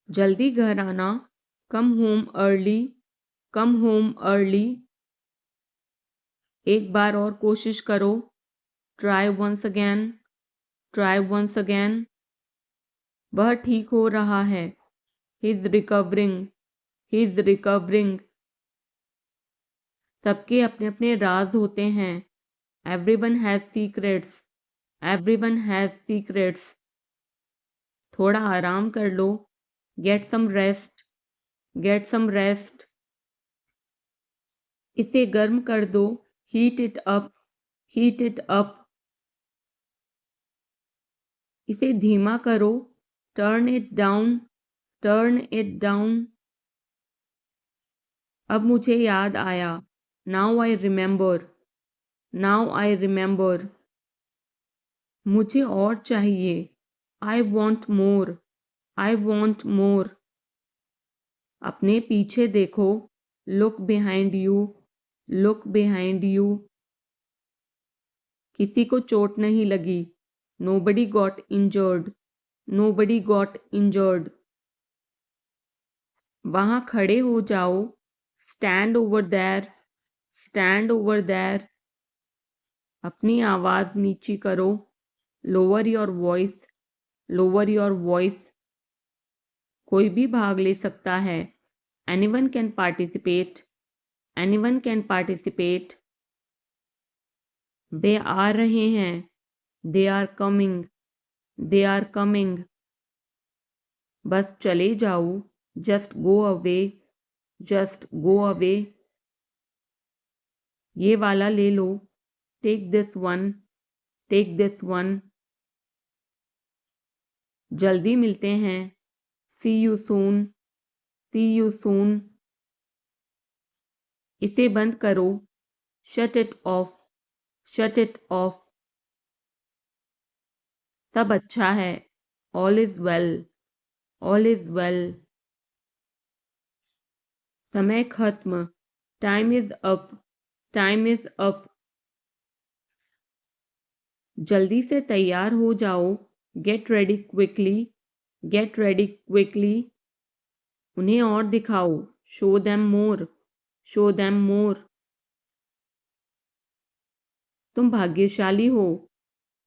जल्दी घर आना, come home early, come home early. एक बार और कोशिश करो, try once again, try once again. वह ठीक हो रहा है, he is recovering, he is recovering. सबके अपने अपने राज होते हैं, everyone has secrets, everyone has secrets. थोड़ा आराम कर लो, get some rest, get some rest. इसे गर्म कर दो, heat it up, heat it up. इसे धीमा करो, turn it down, turn it down. अब मुझे याद आया, now I remember, now I remember. मुझे और चाहिए, I want more, I want more. अपने पीछे देखो, look behind you, look behind you. किसी को चोट नहीं लगी, nobody got injured, nobody got injured. वहां खड़े हो जाओ, stand over there, stand over there. अपनी आवाज नीची करो, lower your voice, lower your voice. कोई भी भाग ले सकता है, anyone can participate, anyone can participate. वे आ रहे हैं, they are coming, they are coming. बस चले जाओ, just go away, just go away. ये वाला ले लो, take this one, take this one. जल्दी मिलते हैं, see you soon, C you soon. इसे बंद करो, shut it off, shut it off. सब अच्छा है, all is well, all is well. समय खत्म, time is up, time is up. जल्दी से तैयार हो जाओ, get ready quickly, get ready quickly. उन्हें और दिखाओ, show them more, show them more. तुम भाग्यशाली हो,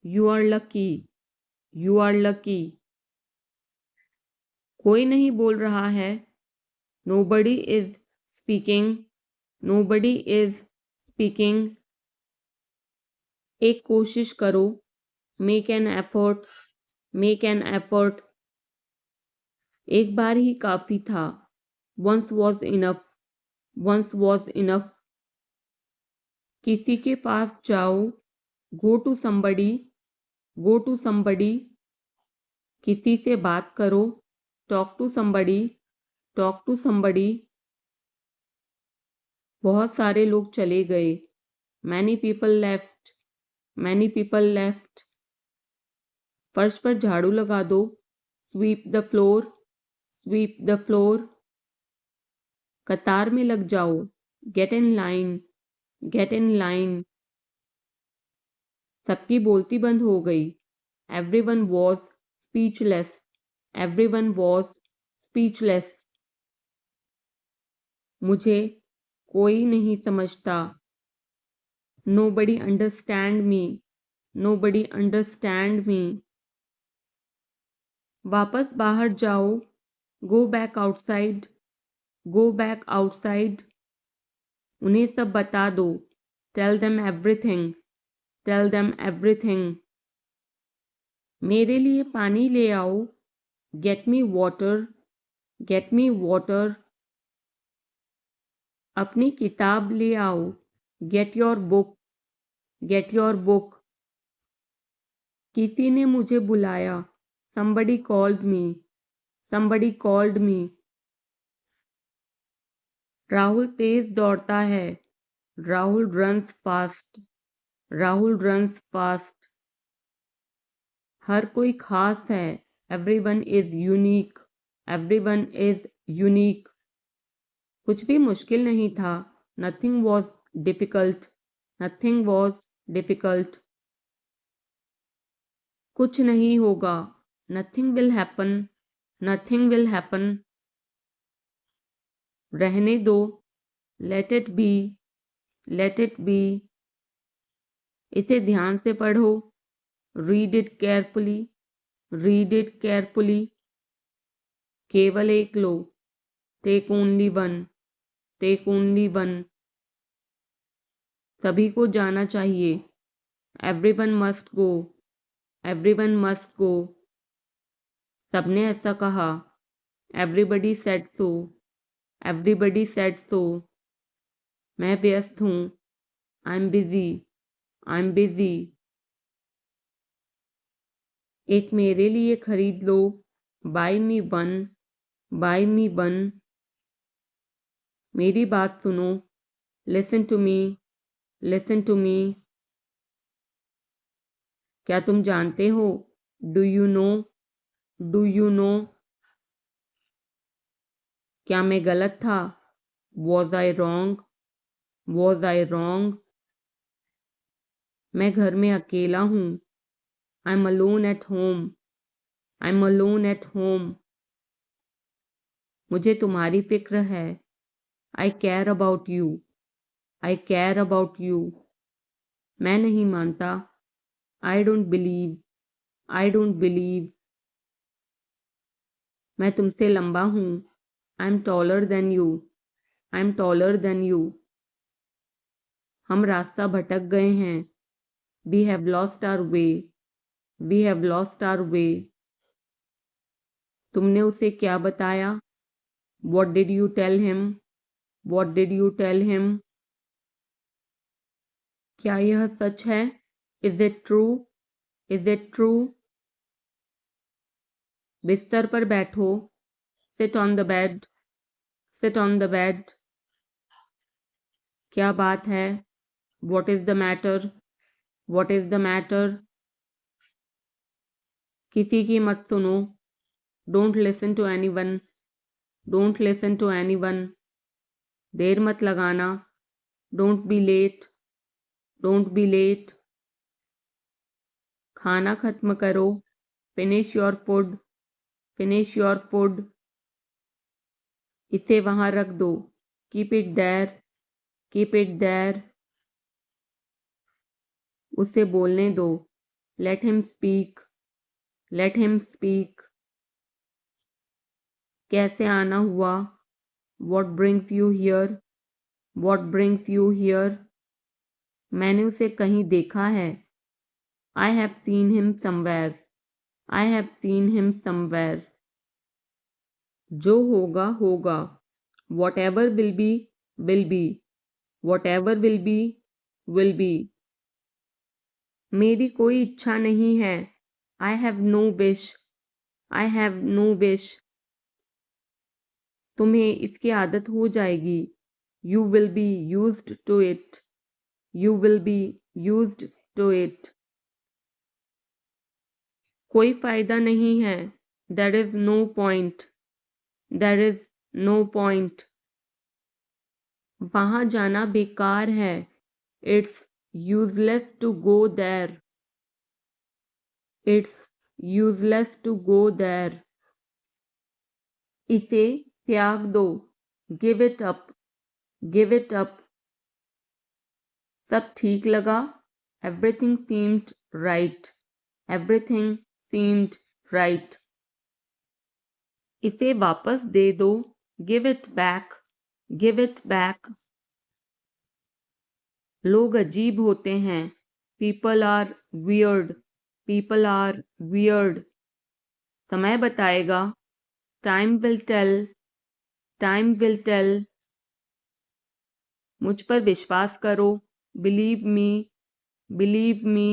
you are lucky, you are lucky. कोई नहीं बोल रहा है, nobody is speaking, nobody is speaking. एक कोशिश करो, make an effort, make an effort. एक बार ही काफी था, once was enough, once was enough. किसी के पास जाओ, go to somebody, go to somebody. किसी से बात करो, talk to somebody, talk to somebody. बहुत सारे लोग चले गए, many people left, many people left. फर्श पर झाड़ू लगा दो, sweep the floor, sweep the floor. कतार में लग जाओ, get in line, get in line. सबकी बोलती बंद हो गई, everyone was speechless, everyone was speechless. मुझे कोई नहीं समझता, nobody understand me, nobody understand me. वापस बाहर जाओ, go back outside, go back outside. उन्हें सब बता दो, tell them everything, tell them everything. मेरे लिए पानी ले आओ, get me water, get me water. अपनी किताब ले आओ, get your book, get your book. किसी ने मुझे बुलाया, somebody called me, somebody called me। Rahul तेज दौड़ता है, Rahul runs fast, Rahul runs fast. हर कोई खास है, everyone is unique, everyone is unique. कुछ भी मुश्किल नहीं था, nothing was difficult, nothing was difficult. कुछ नहीं होगा, nothing will happen, Nothing will happen. रहने दो. Let it be. Let it be. इसे ध्यान से पढ़ो. Read it carefully. Read it carefully. केवल एक लो. Take only one. Take only one. सभी को जाना चाहिए. Everyone must go. Everyone must go. सबने ऐसा कहा. Everybody said so. Everybody said so. मैं व्यस्त हूँ. I'm busy. I'm busy. एक मेरे लिए खरीद लो. Buy me one. Buy me one. मेरी बात सुनो. Listen to me. Listen to me. क्या तुम जानते हो? Do you know? Do you know? क्या मैं गलत था? Was I wrong? Was I wrong? मैं घर में अकेला हूँ. I'm alone at home. I'm alone at home. मुझे तुम्हारी फिक्र है. I care about you. I care about you. मैं नहीं मानता. I don't believe. I don't believe. मैं तुमसे लंबा हूँ. I'm taller than you. I'm taller than you. हम रास्ता भटक गए हैं. We have lost our way. We have lost our way. तुमने उसे क्या बताया? What did you tell him? What did you tell him? क्या यह सच है? Is it true? Is it true? बिस्तर पर बैठो. Sit on the bed. Sit on the bed. क्या बात है? What is the matter? What is the matter? किसी की मत सुनो. Don't listen to anyone. Don't listen to anyone. देर मत लगाना. Don't be late. Don't be late. खाना खत्म करो. Finish your food. Finish your food. इसे वहां रख दो. Keep it there. Keep it there. उसे बोलने दो. Let him speak. Let him speak. कैसे आना हुआ? What brings you here? What brings you here? मैंने उसे कहीं देखा है. I have seen him somewhere. I have seen him somewhere. जो होगा होगा. Whatever will be will be. Whatever will be will be. मेरी कोई इच्छा नहीं है. I have no wish. I have no wish. तुम्हें इसकी आदत हो जाएगी. You will be used to it. You will be used to it. कोई फायदा नहीं है. There is no point. There is no point. वहां जाना बेकार है. It's useless to go there. It's useless to go there. इसे त्याग दो. Give it up. Give it up. सब ठीक लगा. Everything seemed right. Everything seemed right. इसे वापस दे दो. Give it back. Give it back. लोग अजीब होते हैं. People are weird. People are weird. समय बताएगा. Time will tell. Time will tell. मुझ पर विश्वास करो. Believe me. Believe me.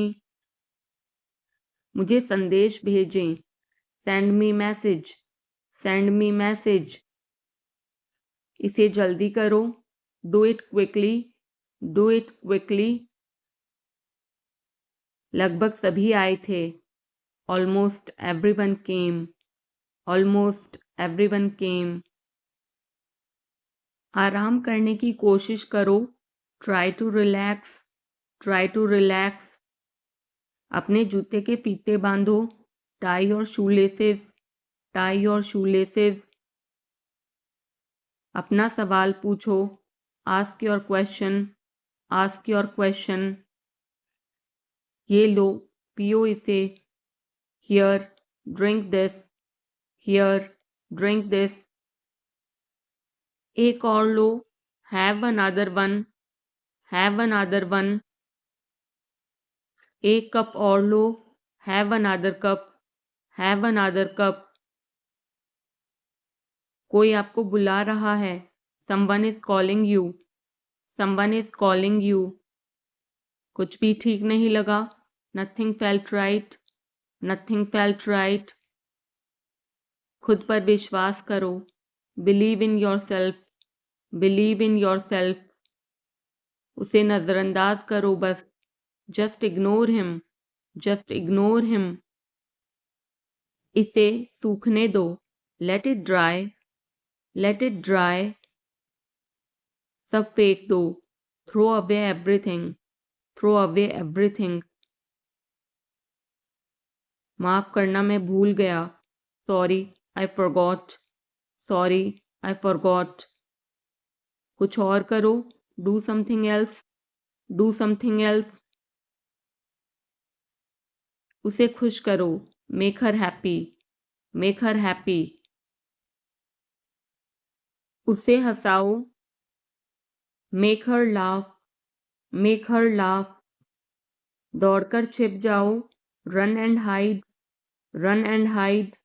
मुझे संदेश भेजें. Send me message. Send me message. इसे जल्दी करो. Do it quickly. Do it quickly. लगभग सभी आए थे. Almost everyone came. Almost everyone came. आराम करने की कोशिश करो. Try to relax. Try to relax. अपने जूते के फीते बांधो. Tie your shoelaces. tie your shoelaces. अपना सवाल पूछो, ask your question, ask your question. ये लो, पियो इसे, here, drink this, here, drink this. एक और लो, have another one, have another one. एक कप और लो, have another cup, have another cup. कोई आपको बुला रहा है, someone is calling you, someone is calling you. कुछ भी ठीक नहीं लगा, nothing felt right, nothing felt right. खुद पर विश्वास करो, believe in yourself, believe in yourself. उसे नजरअंदाज करो बस, just ignore him, just ignore him. इसे सूखने दो, let it dry, let it dry. सब फेंक दो, throw away everything, throw away everything. माफ करना मैं भूल गया, sorry, I forgot, sorry, I forgot. कुछ और करो, do something else, do something else. उसे खुश करो, make her happy, make her happy. उसे हंसाओ, make her laugh, make her laugh. दौड़कर छिप जाओ, run and hide, run and hide.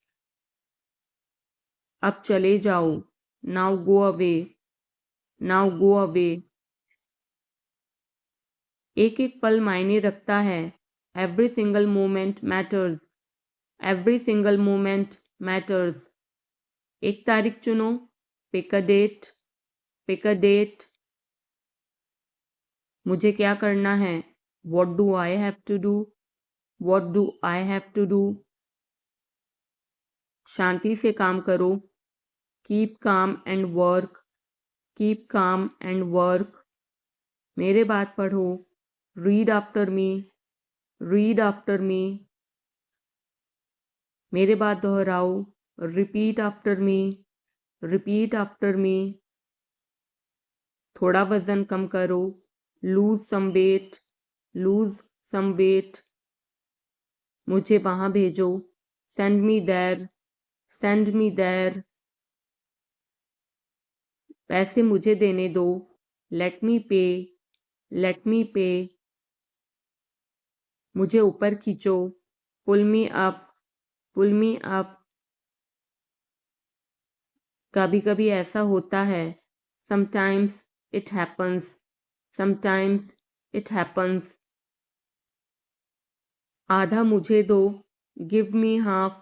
अब चले जाओ, now go away, now go away. एक एक पल मायने रखता है, every single moment matters, every single moment matters. एक तारीख चुनो, pick a date, pick a date. मुझे क्या करना है, what do I have to do, what do I have to do. शांति से काम करो, keep calm and work, keep calm and work. मेरे बात पढ़ो, read after me, read after me. मेरे बात दोहराओ, repeat after me, repeat after me. थोड़ा वजन कम करो, lose some weight, lose some weight. मुझे वहां भेजो, send me there, send me there. पैसे मुझे देने दो, let me pay, let me pay. मुझे ऊपर खींचो, pull me up, pull me up. कभी कभी ऐसा होता है, sometimes it happens, sometimes it happens. आधा मुझे दो, give me half,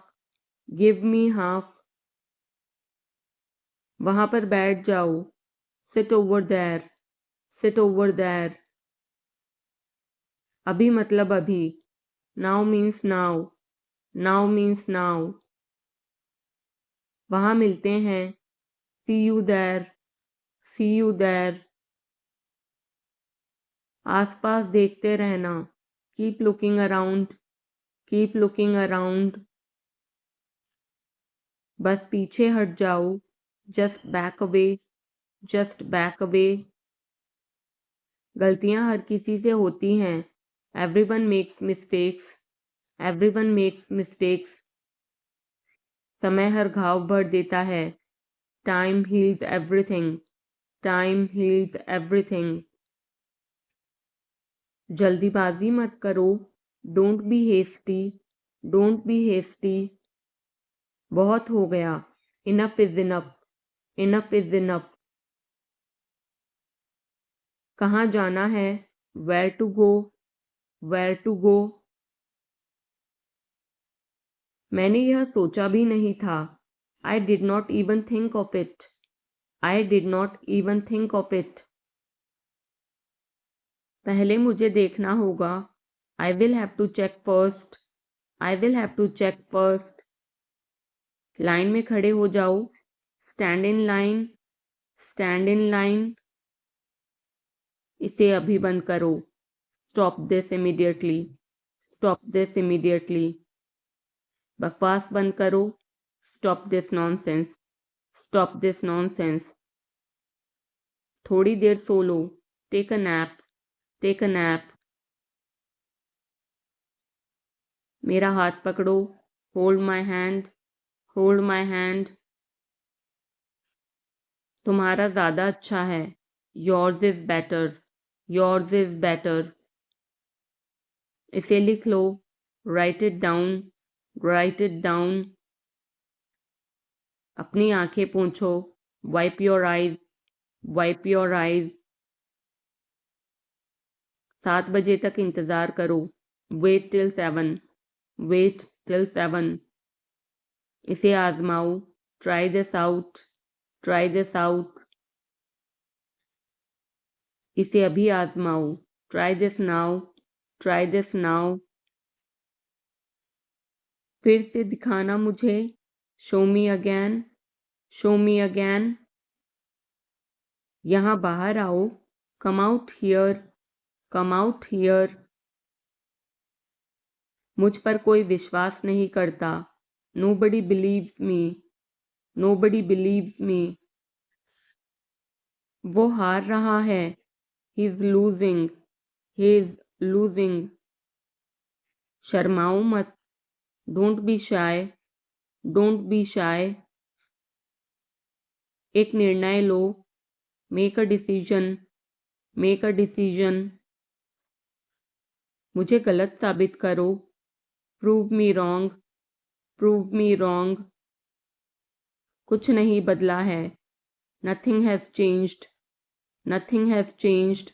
give me half. वहां पर बैठ जाओ, sit over there, sit over there. अभी मतलब अभी, now means now, now means now. वहां मिलते हैं, see you there, see you there. आसपास देखते रहना, keep looking around, keep looking around. बस पीछे हट जाओ, just back away, just back away. गलतियां हर किसी से होती हैं, everyone makes mistakes, everyone makes mistakes. समय हर घाव भर देता है, time heals everything, time heals everything. जल्दीबाजी मत करो, don't be hasty, don't be hasty. बहुत हो गया, enough is enough, enough is enough. कहाँ जाना है, where to go, where to go. मैंने यह सोचा भी नहीं था, I did not even think of it, I did not even think of it. पहले मुझे देखना होगा, I will have to check first, I will have to check first. Line में खड़े हो जाओ, stand in line, stand in line. इसे अभी बंद करो, stop this immediately, stop this immediately. बकवास बंद करो, Stop this nonsense. Stop this nonsense. थोड़ी देर सो लो. Take a nap. Take a nap. मेरा हाथ पकड़ो. Hold my hand. Hold my hand. तुम्हारा ज़्यादा अच्छा है. Yours is better. Yours is better. इसे लिख लो. Write it down. Write it down. अपनी आंखें पोंछो. Wipe your eyes. Wipe your eyes. 7 बजे तक इंतज़ार करो. Wait till 7. Wait till 7. इसे आजमाओ. Try this out. Try this out. इसे अभी आजमाओ. Try this now. Try this now. फिर से दिखाना मुझे. Show me again. Show me again. यहाँ बाहर आओ. Come out here. Come out here. मुझ पर कोई विश्वास नहीं करता. Nobody believes me. Nobody believes me. वो हार रहा है. He is losing. He is losing. शर्माओ मत. Don't be shy. Don't be shy. एक निर्णय लो. Make a decision. Make a decision. मुझे गलत साबित करो. Prove me wrong. Prove me wrong. कुछ नहीं बदला है. Nothing has changed. Nothing has changed.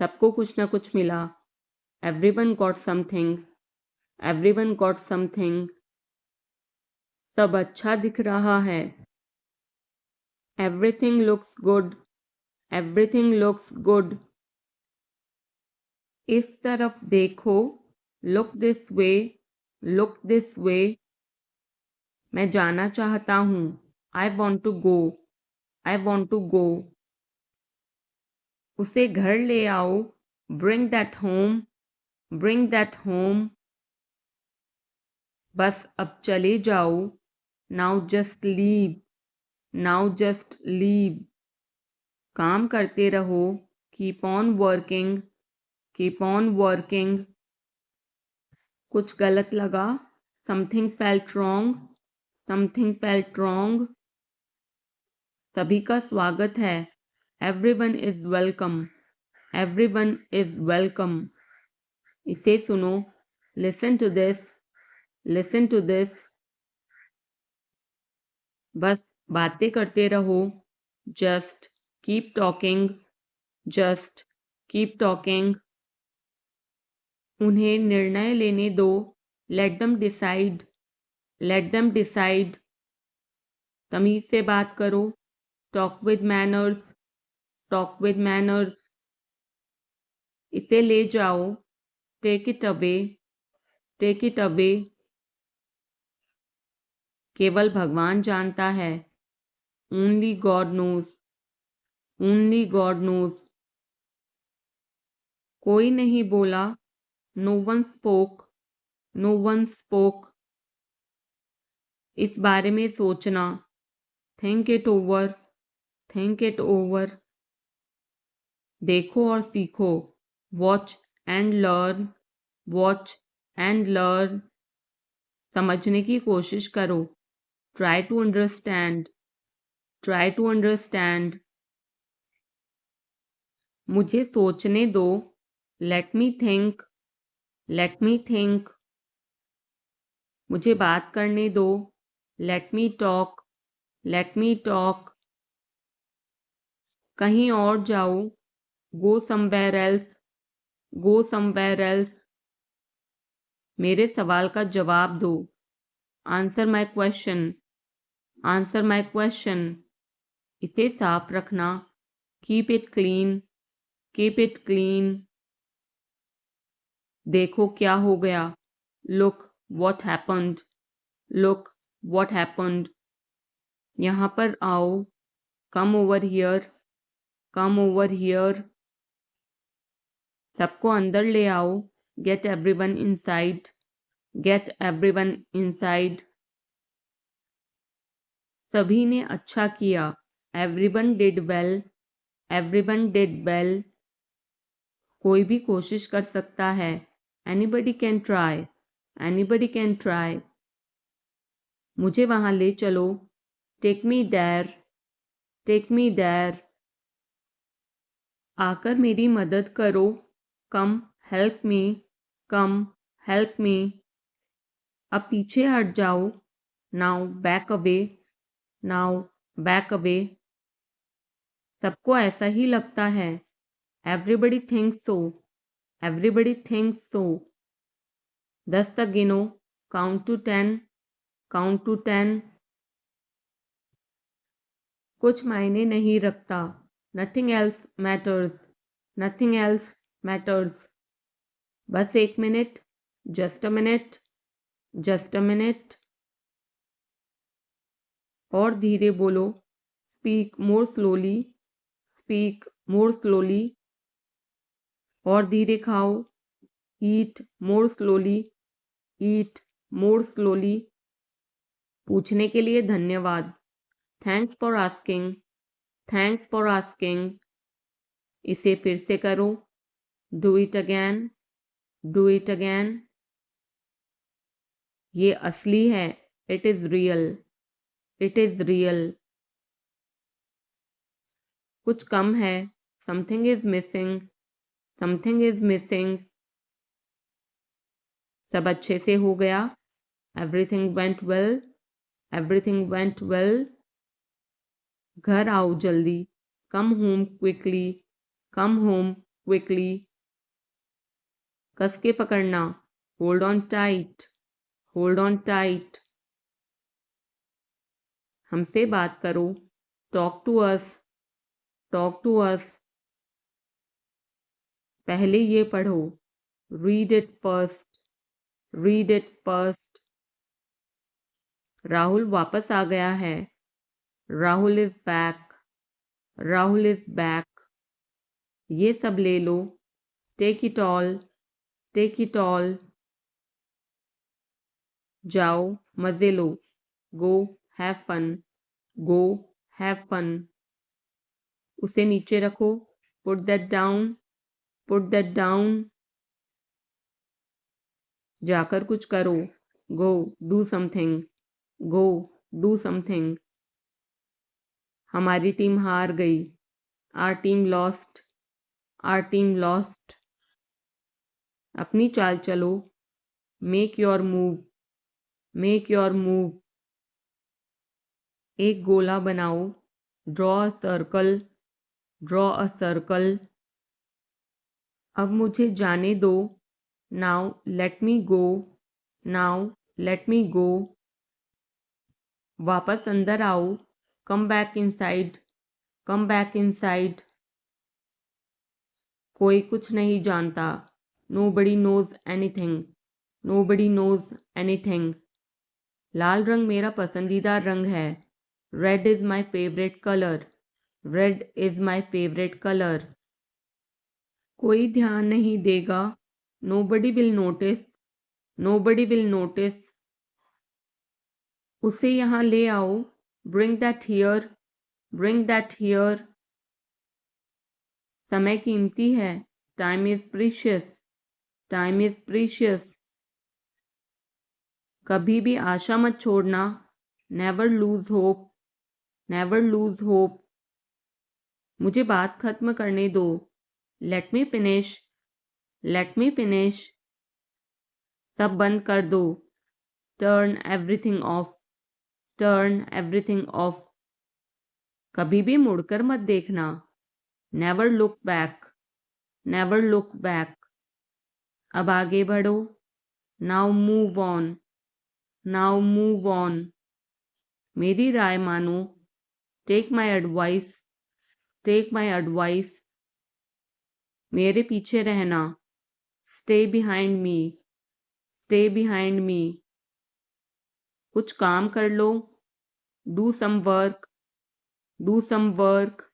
सबको कुछ ना कुछ मिला. Everyone got something. Everyone got something. सब अच्छा दिख रहा है. Everything looks good. Everything looks good. इस तरफ देखो. Look this way. Look this way. मैं जाना चाहता हूँ. I want to go. I want to go. उसे घर ले आओ. Bring that home. Bring that home. बस अब चले जाओ. Now just leave. Now just leave. काम करते रहो. Keep on working. Keep on working. कुछ गलत लगा. Something felt wrong. Something felt wrong. सभी का स्वागत है. Everyone is welcome. Everyone is welcome. इसे सुनो. Listen to this. Listen to this. बस बातें करते रहो. Just keep talking. Just keep talking. उन्हें निर्णय लेने दो. Let them decide. Let them decide. तमीज से बात करो. Talk with manners. Talk with manners. इसे ले जाओ. Take it away. Take it away. केवल भगवान जानता है. Only God knows. Only God knows. कोई नहीं बोला. No one spoke. No one spoke. इस बारे में सोचना. Think it over. Think it over. देखो और सीखो. Watch and learn. Watch and learn. समझने की कोशिश करो. Try to understand. Try to understand. मुझे सोचने दो. Let me think. Let me think. मुझे बात करने दो. Let me talk. Let me talk. कहीं और जाओ. Go somewhere else. Go somewhere else. मेरे सवाल का जवाब दो. Answer my question. Answer my question. इसे साफ रखना. Keep it clean. Keep it clean. देखो क्या हो गया. Look what happened. Look what happened. यहाँ पर आओ. Come over here. Come over here. सबको अंदर ले आओ. Get everyone inside. Get everyone inside. सभी ने अच्छा किया। Everyone did well, everyone did well. कोई भी कोशिश कर सकता है। Anybody can try, anybody can try. मुझे वहां ले चलो। Take me there, take me there. आकर मेरी मदद करो। Come help me, come help me. अब पीछे हट जाओ। Now back away, now back away. सबको ऐसा ही लगता है। Everybody thinks so, everybody thinks so. 10 तक गिनो। Count to 10, count to 10। कुछ मायने नहीं रखता। Nothing else matters, nothing else matters. बस 1 minute, just a minute, just a minute. और धीरे बोलो। Speak more slowly, speak more slowly. और धीरे खाओ। ईट मोर स्लोली, ईट मोर स्लोली। पूछने के लिए धन्यवाद। Thanks for asking, thanks for asking. इसे फिर से करो। Do it again, do it again. ये असली है। It is real, it is real. कुछ कम है। Something is missing, something is missing. सब अच्छे से हो गया। Everything went well, everything went well. घर आओ जल्दी। Come home quickly, come home quickly. कस के पकड़ना। Hold on tight, hold on tight. हमसे बात करो। Talk to us, talk to us. पहले ये पढ़ो। Read it first, read it first. Rahul वापस आ गया है। Rahul is back, Rahul is back. ये सब ले लो। Take it all, take it all. जाओ मजे लो। Go have fun, go have fun. उसे नीचे रखो। Put that down, put that down. जाकर कुछ करो। Go do something, go do something. हमारी टीम हार गई। Our team lost, our team lost. अपनी चाल चलो। Make your move, make your move. एक गोला बनाओ। Draw a circle, draw a circle. अब मुझे जाने दो। Now let me go, now let me go. वापस अंदर आओ। Come back inside, come back inside. कोई कुछ नहीं जानता। Nobody knows anything, nobody knows anything. लाल रंग मेरा पसंदीदा रंग है। Red is my favourite colour, red is my favourite colour. कोई ध्यान नहीं देगा। Nobody will notice, nobody will notice. उसे यहाँ ले आओ। Bring that here, bring that here. समय कीमती है। Time is precious, time is precious. कभी भी आशा मत छोड़ना। Never lose hope, never lose hope. मुझे बात खत्म करने दो। Let me finish, let me finish. सब बंद कर दो। Turn everything off, turn everything off. कभी भी मुड़कर मत देखना। Never look back, never look back. अब आगे बढ़ो। Now move on, now move on. मेरी राय मानो। Take my advice, take my advice. मेरे पीछे रहना। Stay behind me, stay behind me. कुछ काम कर लो। Do some work, do some work.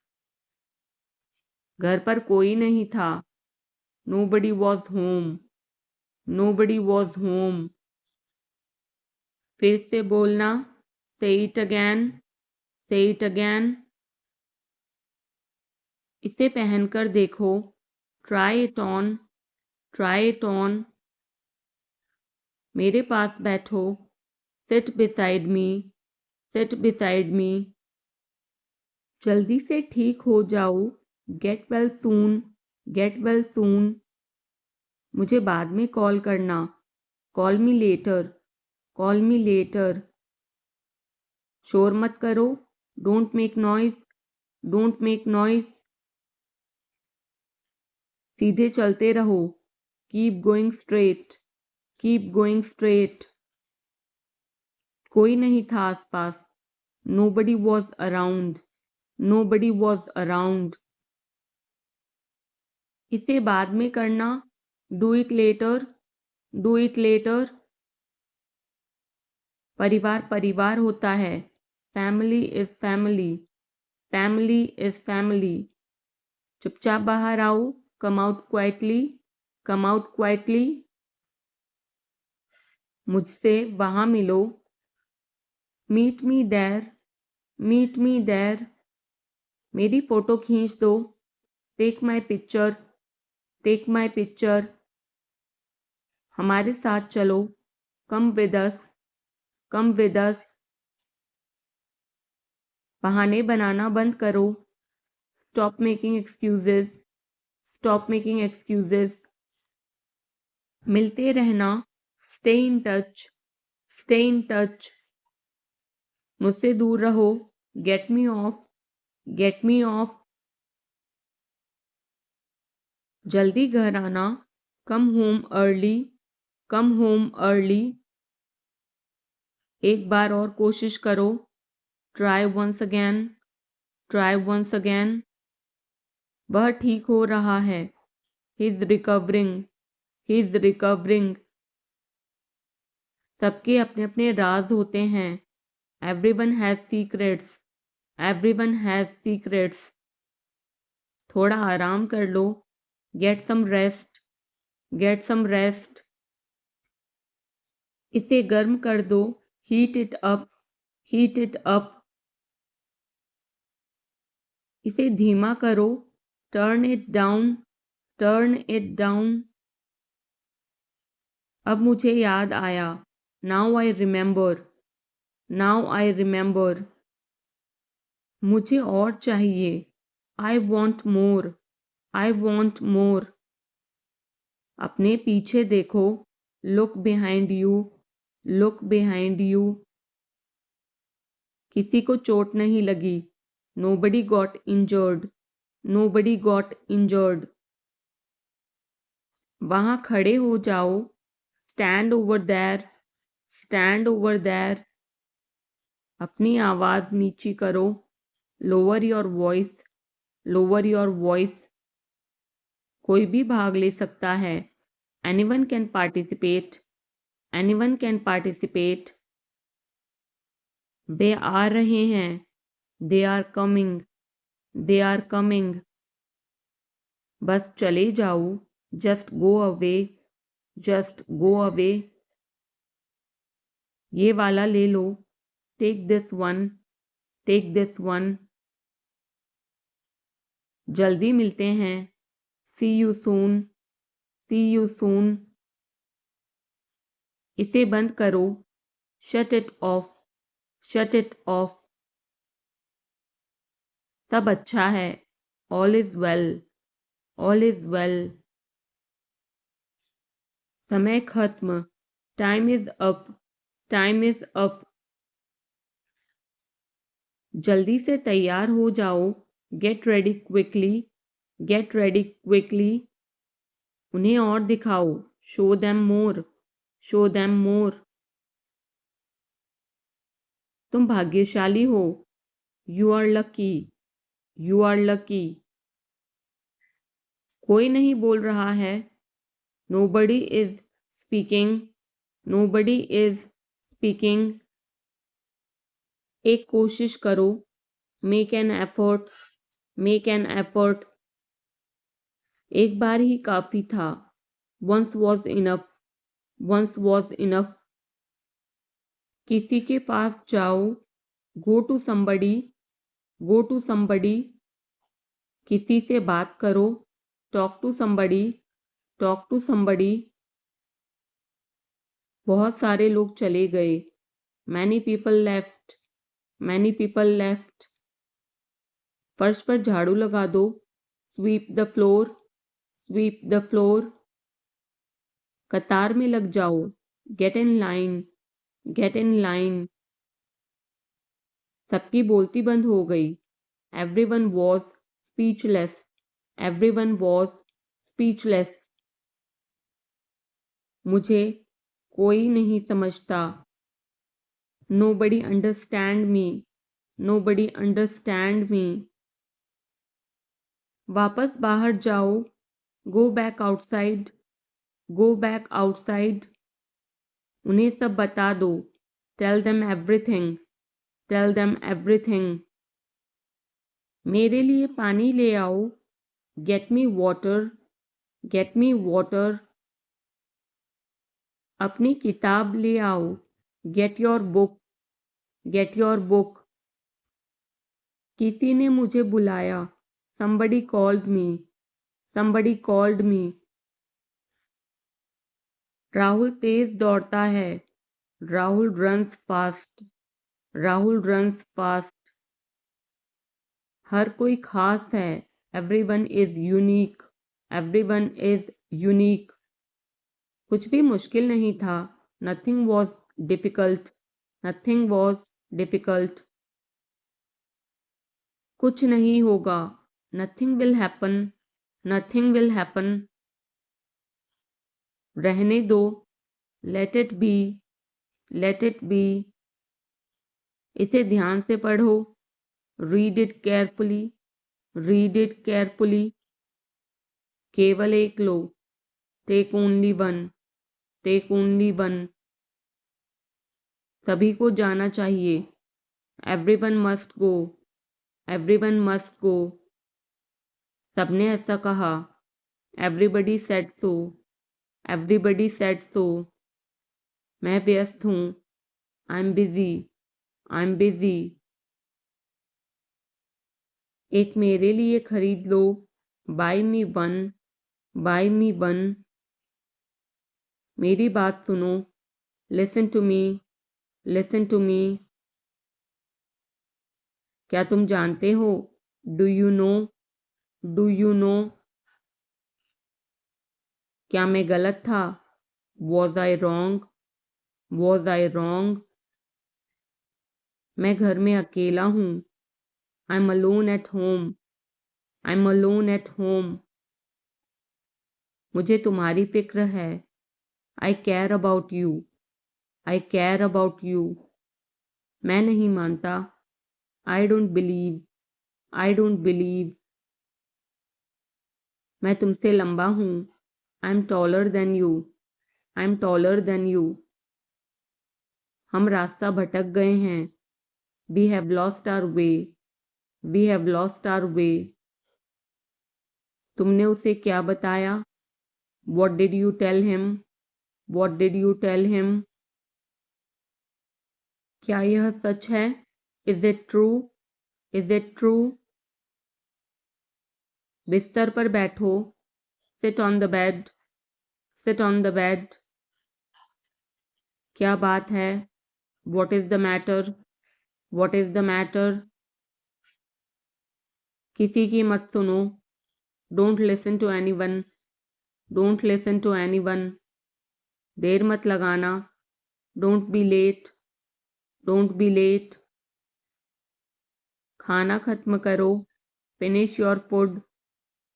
घर पर कोई नहीं था। Nobody was home, nobody was home. फिर से बोलना। Say it again, Say it again. इसे पहनकर देखो. Try it on. Try it on. मेरे पास बैठो. Sit beside me. Sit beside me. जल्दी से ठीक हो जाओ. Get well soon. Get well soon. मुझे बाद में कॉल करना. Call me later. Call me later. शोर मत करो. Don't make noise. Don't make noise. सीधे चलते रहो. Keep going straight. Keep going straight. कोई नहीं था आसपास. Nobody was around. Nobody was around. इसे बाद में करना. Do it later. Do it later. परिवार परिवार होता है. Family is family. Family is family. चुपचाप बाहर आओ. Come out quietly. Come out quietly. मुझसे वहाँ मिलो. Meet me there. Meet me there. मेरी फोटो खींच दो. Take my picture. Take my picture. हमारे साथ चलो. Come with us. Come with us. बहाने बनाना बंद करो. Stop making excuses. Stop making excuses. मिलते रहना. Stay in touch. Stay in touch. मुझसे दूर रहो. Get me off. Get me off. जल्दी घर आना. Come home early. Come home early. एक बार और कोशिश करो. Try once again. Try once again. वह ठीक हो रहा है. He's recovering. He's recovering. सबके अपने अपने राज होते हैं. Everyone has secrets. Everyone has secrets. थोड़ा आराम कर लो. Get some rest. Get some rest. इसे गर्म कर दो. Heat it up. Heat it up. इसे धीमा करो. Turn it down. Turn it down. अब मुझे याद आया. Now I remember. Now I remember. मुझे और चाहिए. I want more. I want more. अपने पीछे देखो. Look behind you. Look behind you. किसी को चोट नहीं लगी. Nobody got injured. Nobody got injured. वहाँ खड़े हो जाओ. Stand over there. Stand over there. अपनी आवाज नीची करो. Lower your voice. Lower your voice. कोई भी भाग ले सकता है. Anyone can participate. Anyone can participate. वे आ रहे हैं. They are coming. They are coming. बस चले जाओ. Just go away. Just go away. ये वाला ले लो. Take this one. Take this one. जल्दी मिलते हैं. See you soon. See you soon. इसे बंद करो. Shut it off. Shut it off. सब अच्छा है. All is well. All is well. समय खत्म. Time is up. Time is up. जल्दी से तैयार हो जाओ. Get ready quickly. Get ready quickly. उन्हें और दिखाओ. Show them more. Show them more. तुम भाग्यशाली हो. You are lucky. You are lucky. कोई नहीं बोल रहा है. Nobody is speaking. Nobody is speaking. एक कोशिश करो. Make an effort. Make an effort. एक बार ही काफी था. Once was enough. Once was enough. किसी के पास जाओ. Go to somebody. Go to somebody, किसी से बात करो, talk to somebody, talk to somebody, बहुत सारे लोग चले गए, many people left, many people left, फर्श पर झाड़ू लगा दो, sweep the floor, sweep the floor, कतार में लग जाओ, get in line, get in line, सबकी बोलती बंद हो गई, everyone was speechless, everyone was speechless, मुझे कोई नहीं समझता, nobody understand me, nobody understand me, वापस बाहर जाओ, go back outside, go back outside, उन्हें सब बता दो, tell them everything, tell them everything, मेरे लिए पानी ले आओ, get me water, get me water, अपनी किताब ले आओ, get your book, get your book, किसी ने मुझे बुलाया, somebody called me, somebody called me, Rahul तेज दौड़ता है, Rahul runs fast, Rahul runs fast, हर कोई खास है, everyone is unique, everyone is unique, कुछ भी मुश्किल नहीं था, nothing was difficult, nothing was difficult, कुछ नहीं होगा, nothing will happen, nothing will happen, रहने दो, let it be, let it be, इसे ध्यान से पढ़ो, read it carefully, read it carefully, केवल एक लो, take only one, take only one, सभी को जाना चाहिए, everyone must go, everyone must go, सबने ऐसा कहा, everybody said so, everybody said so, मैं व्यस्त हूँ, I'm busy, I'm busy, एक मेरे लिए खरीद लो, buy me one, buy me one, मेरी बात सुनो, listen to me, listen to me, क्या तुम जानते हो, do you know, do you know, क्या मैं गलत था, was I wrong, was I wrong, मैं घर में अकेला हूँ, I'm alone at home, I'm alone at home, मुझे तुम्हारी फिक्र है, I care about you, I care about you, मैं नहीं मानता, I don't believe, I don't believe, मैं तुमसे लंबा हूँ, I'm taller than you, I'm taller than you, हम रास्ता भटक गए हैं, we have lost our way, we have lost our way, तुमने उसे क्या बताया, what did you tell him, what did you tell him, क्या यह सच है, is it true, is it true, बिस्तर पर बैठो, sit on the bed, sit on the bed, क्या बात है, what is the matter, what is the matter, किसी की मत सुनो, don't listen to anyone, don't listen to anyone, देर मत लगाना, don't be late, don't be late, खाना खत्म करो, finish your food,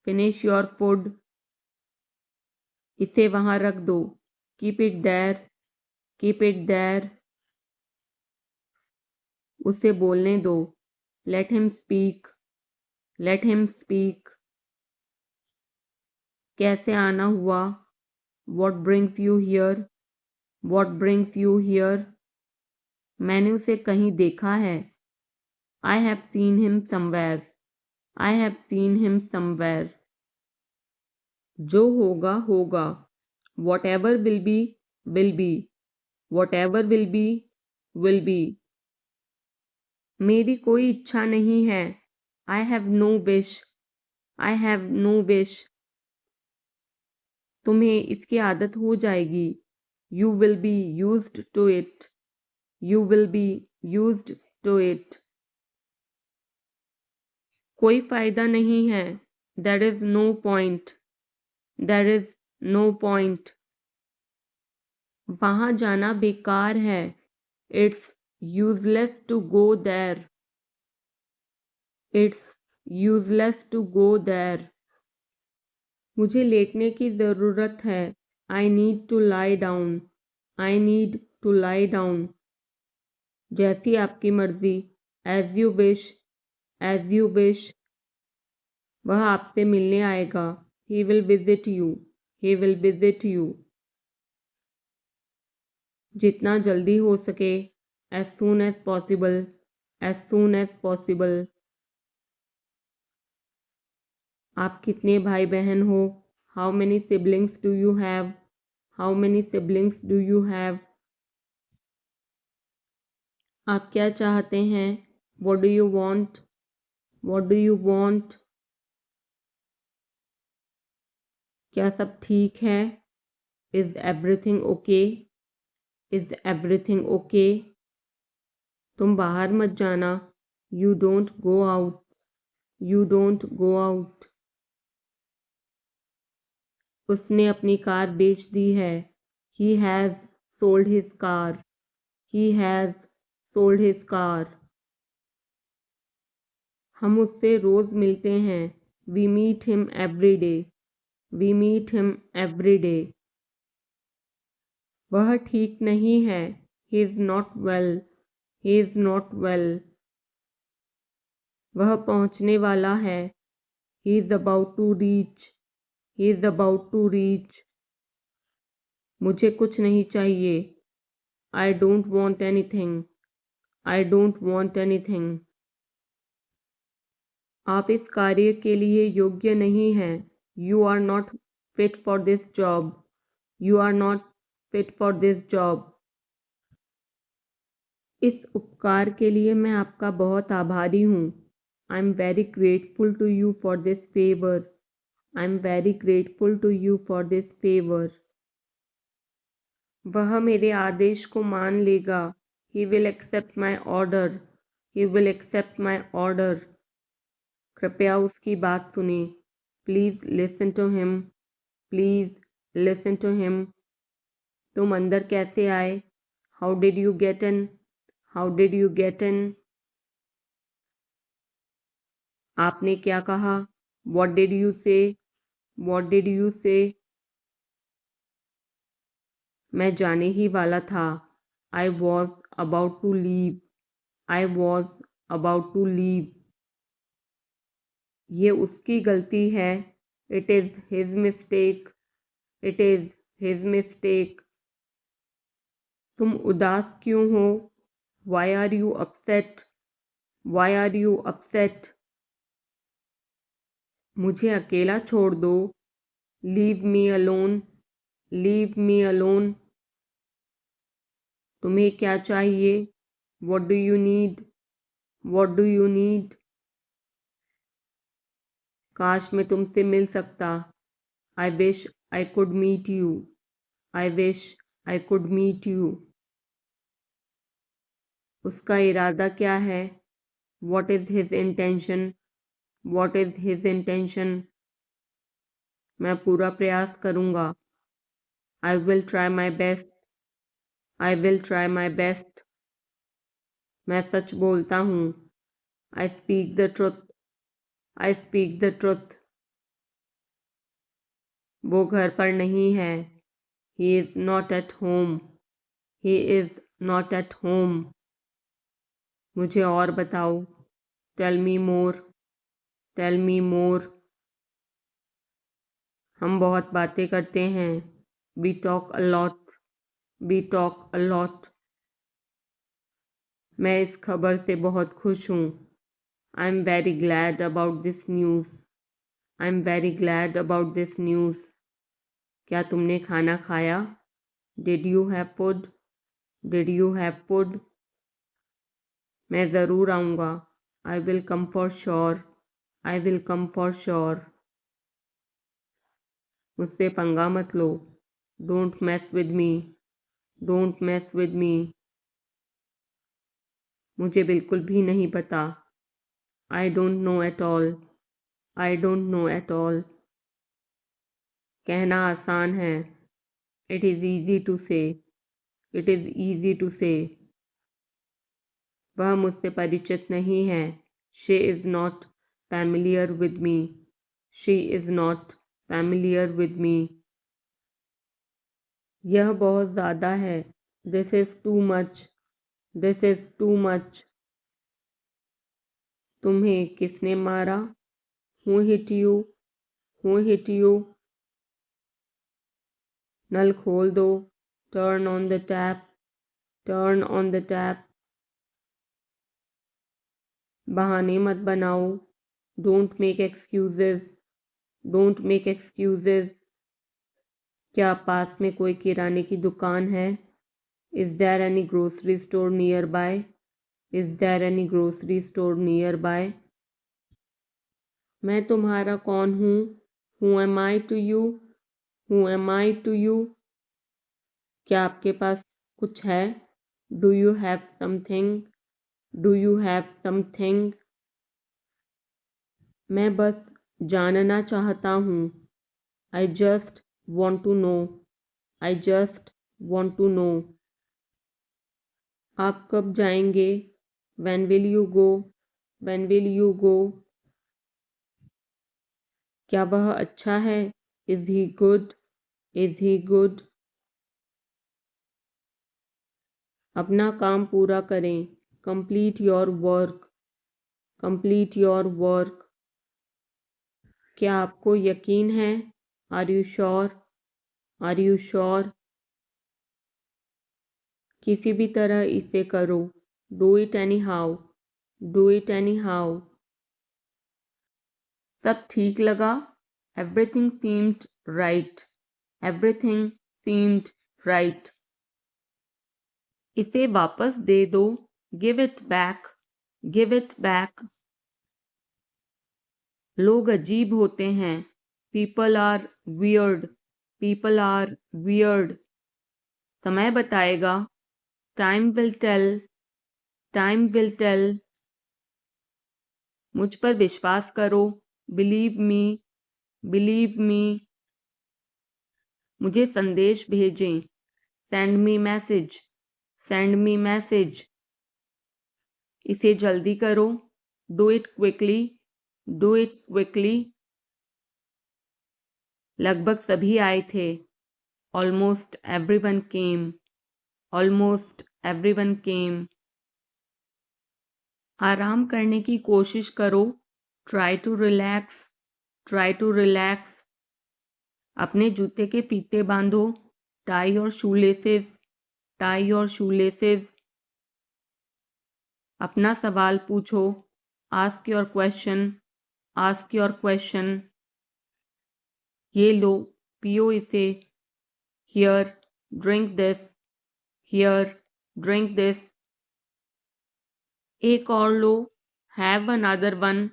finish your food, इसे वहां रख दो, keep it there, keep it there, उसे बोलने दो, let him speak, let him speak, कैसे आना हुआ, what brings you here, what brings you here, मैंने उसे कहीं देखा है, I have seen him somewhere, I have seen him somewhere, जो होगा होगा, whatever will be, will be, whatever will be, will be, मेरी कोई इच्छा नहीं है। I have no wish. I have no wish. तुम्हें इसकी आदत हो जाएगी। You will be used to it. You will be used to it. कोई फायदा नहीं है। There is no point. There is no point. वहां जाना बेकार है। It's useless to go there. It's useless to go there. मुझे लेटने की ज़रूरत है। I need to lie down. I need to lie down. जैसी आपकी मर्जी। As you wish. As you wish. वह आपसे मिलने आएगा। He will visit you. He will visit you. जितना जल्दी हो सके। As soon as possible. As soon as possible. आप कितने भाई बहन हो? How many siblings do you have? How many siblings do you have? आप क्या चाहते हैं? What do you want? What do you want? क्या सब ठीक है? Is everything okay? Is everything okay? तुम बाहर मत जाना। You don't go out. You don't go out. उसने अपनी कार बेच दी है। He has sold his car. He has sold his car. हम उससे रोज़ मिलते हैं। We meet him every day. We meet him every day. वह ठीक नहीं है। He is not well. He is not well. वह पहुंचने वाला है। He is about to reach. He is about to reach. मुझे कुछ नहीं चाहिए। I don't want anything. I don't want anything. आप इस कार्य के लिए योग्य नहीं हैं। You are not fit for this job. You are not fit for this job. इस उपकार के लिए मैं आपका बहुत आभारी हूँ। I am very grateful to you for this favour. I am very grateful to you for this favour. वह मेरे आदेश को मान लेगा। He will accept my order. He will accept my order. कृपया उसकी बात सुने। Please listen to him. Please listen to him. तुम अंदर कैसे आए? How did you get in? How did you get in? आपने क्या कहा? What did you say? What did you say? मैं जाने ही वाला था। I was about to leave. I was about to leave. ये उसकी गलती है। It is his mistake. It is his mistake. तुम उदास क्यों हो? Why are you upset? Why are you upset? मुझे अकेला छोड़ दो। Leave me alone. Leave me alone. तुम्हें क्या चाहिए? What do you need? What do you need? काश मैं तुमसे मिल सकता। I wish I could meet you. I wish I could meet you. उसका इरादा क्या है? What is his intention? What is his intention? मैं पूरा प्रयास करूँगा। I will try my best. I will try my best. मैं सच बोलता हूँ। I speak the truth. I speak the truth. वो घर पर नहीं है। He is not at home. He is not at home. मुझे और बताओ। Tell me more. Tell me more. हम बहुत बातें करते हैं। We talk a lot. We talk a lot. मैं इस खबर से बहुत खुश हूँ। I am very glad about this news. I am very glad about this news. क्या तुमने खाना खाया? Did you have food? Did you have food? मैं ज़रूर आऊँगा। I will come for sure. I will come for sure. मुझसे पंगा मत लो। Don't mess with me. Don't mess with me. मुझे बिल्कुल भी नहीं पता। I don't know at all. I don't know at all. कहना आसान है। It is easy to say. It is easy to say. वह मुझसे परिचित नहीं है। She is not familiar with me. She is not familiar with me. यह बहुत ज़्यादा है। This is too much. This is too much. तुम्हें किसने मारा? Who hit you? Who hit you? नल खोल दो। Turn on the tap. Turn on the tap. बहाने मत बनाओ। Don't make excuses. Don't make excuses. क्या पास में कोई किराने की दुकान है? Is there any grocery store nearby? Is there any grocery store nearby? मैं तुम्हारा कौन हूँ? Who am I to you? Who am I to you? क्या आपके पास कुछ है? Do you have something? Do you have something? मैं बस जानना चाहता हूँ। I just want to know. I just want to know. आप कब जाएंगे? When will you go? When will you go? क्या वह अच्छा है? Is he good? Is he good? अपना काम पूरा करें। Complete your work. Complete your work. क्या आपको यकीन है? Are you sure? Are you sure? किसी भी तरह इसे करो। Do it anyhow. Do it anyhow. सब ठीक लगा? Everything seemed right. Everything seemed right. इसे वापस दे दो। Give it back. Give it back. लोग अजीब होते हैं। People are weird. People are weird. समय बताएगा। Time will tell. Time will tell. मुझ पर विश्वास करो। Believe me. Believe me. मुझे संदेश भेजें। Send me message. Send me message. इसे जल्दी करो। Do it quickly. Do it quickly. लगभग सभी आए थे। Almost everyone came. Almost everyone came. आराम करने की कोशिश करो। Try to relax. Try to relax. अपने जूते के फीते बांधो। Tie your shoelaces. Tie your shoelaces. अपना सवाल पूछो। Ask your question. Ask your question. ये लो, पियो इसे। Here, drink this. Here, drink this. एक और लो। Have another one.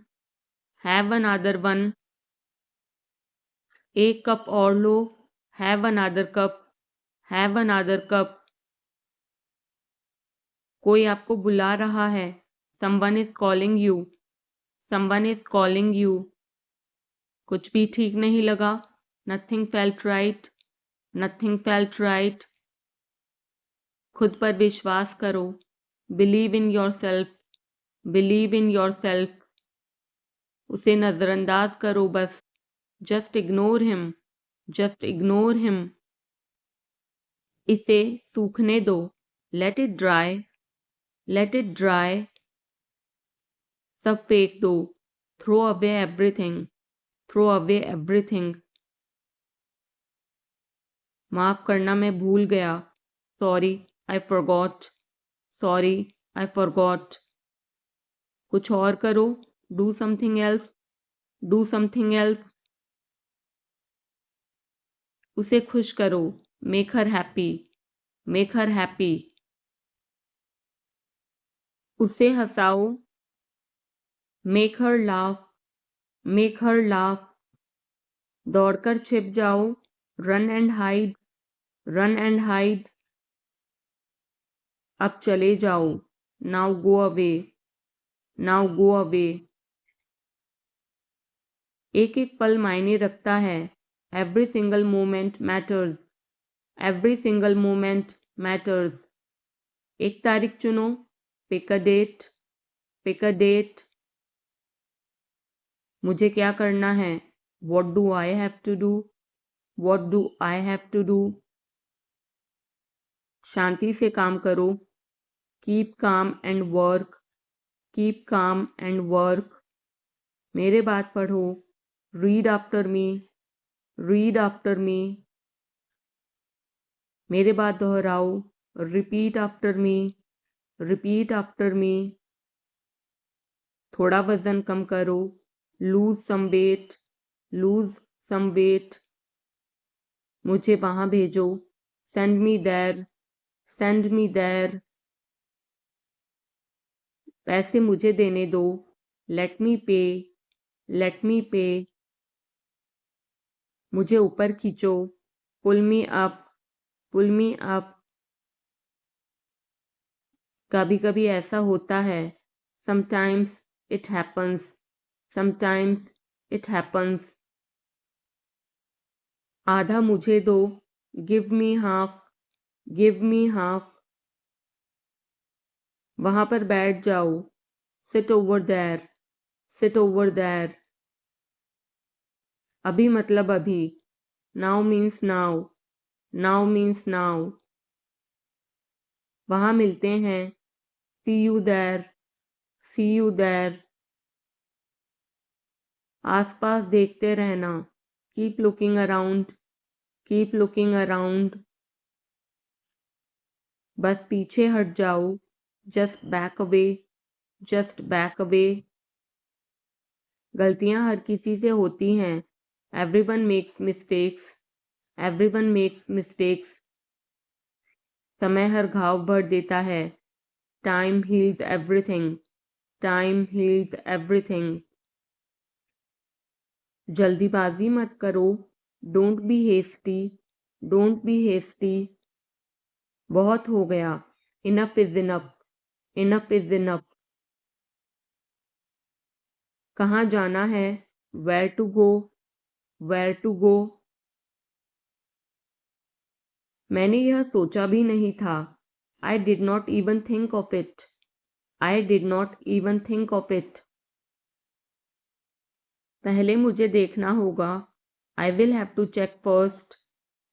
Have another one. एक कप और लो। Have another cup. Have another cup. कोई आपको बुला रहा है। Someone is calling you. Someone is calling you. कुछ भी ठीक नहीं लगा। Nothing felt right. Nothing felt right. खुद पर विश्वास करो। Believe in yourself. Believe in yourself. उसे नज़रअंदाज करो बस। Just ignore him. Just ignore him. इसे सूखने दो। Let it dry. Let it dry. सब फेंक दो। Throw away everything. Throw away everything. माफ करना, मैं भूल गया। Sorry, I forgot. Sorry, I forgot. कुछ और करो। Do something else. Do something else. उसे खुश करो। Make her happy. Make her happy. उसे हंसाओ, make her laugh, make her laugh. दौड़कर छिप जाओ, run and hide, run and hide. अब चले जाओ, now go away, now go away. एक एक पल मायने रखता है, every single moment matters, every single moment matters. एक तारीख चुनो, pick a date, pick a date. मुझे क्या करना है, what do I have to do, what do I have to do. शांति से काम करो, keep calm and work, keep calm and work. मेरे बात पढ़ो, read after me, read after me. मेरे बात दोहराओ, repeat after me, repeat after me. थोड़ा वजन कम करो, lose some weight, lose some weight. मुझे वहां भेजो, send me there, send me there. पैसे मुझे देने दो, लेट मी पे, लेट मी पे। मुझे ऊपर खींचो, पुल मी अप, पुल मी अप। कभी कभी ऐसा होता है, sometimes it happens, sometimes it happens. आधा मुझे दो, give me half, give me half. वहां पर बैठ जाओ, sit over there, sit over there. अभी मतलब अभी, now means now, now means now. वहां मिलते हैं, see you there, see you there. आसपास देखते रहना, keep looking around, keep looking around. बस पीछे हट जाओ, just back away, just back away. गलतियां हर किसी से होती हैं, everyone makes mistakes, everyone makes mistakes. समय हर घाव भर देता है, time heals everything, time heals everything. जल्दीबाजी मत करो, don't be hasty, don't be hasty. बहुत हो गया, enough is enough, enough is enough. कहाँ जाना है, where to go, where to go. मैंने यह सोचा भी नहीं था, I did not even think of it, I did not even think of it. पहले मुझे देखना होगा, I will have to check first,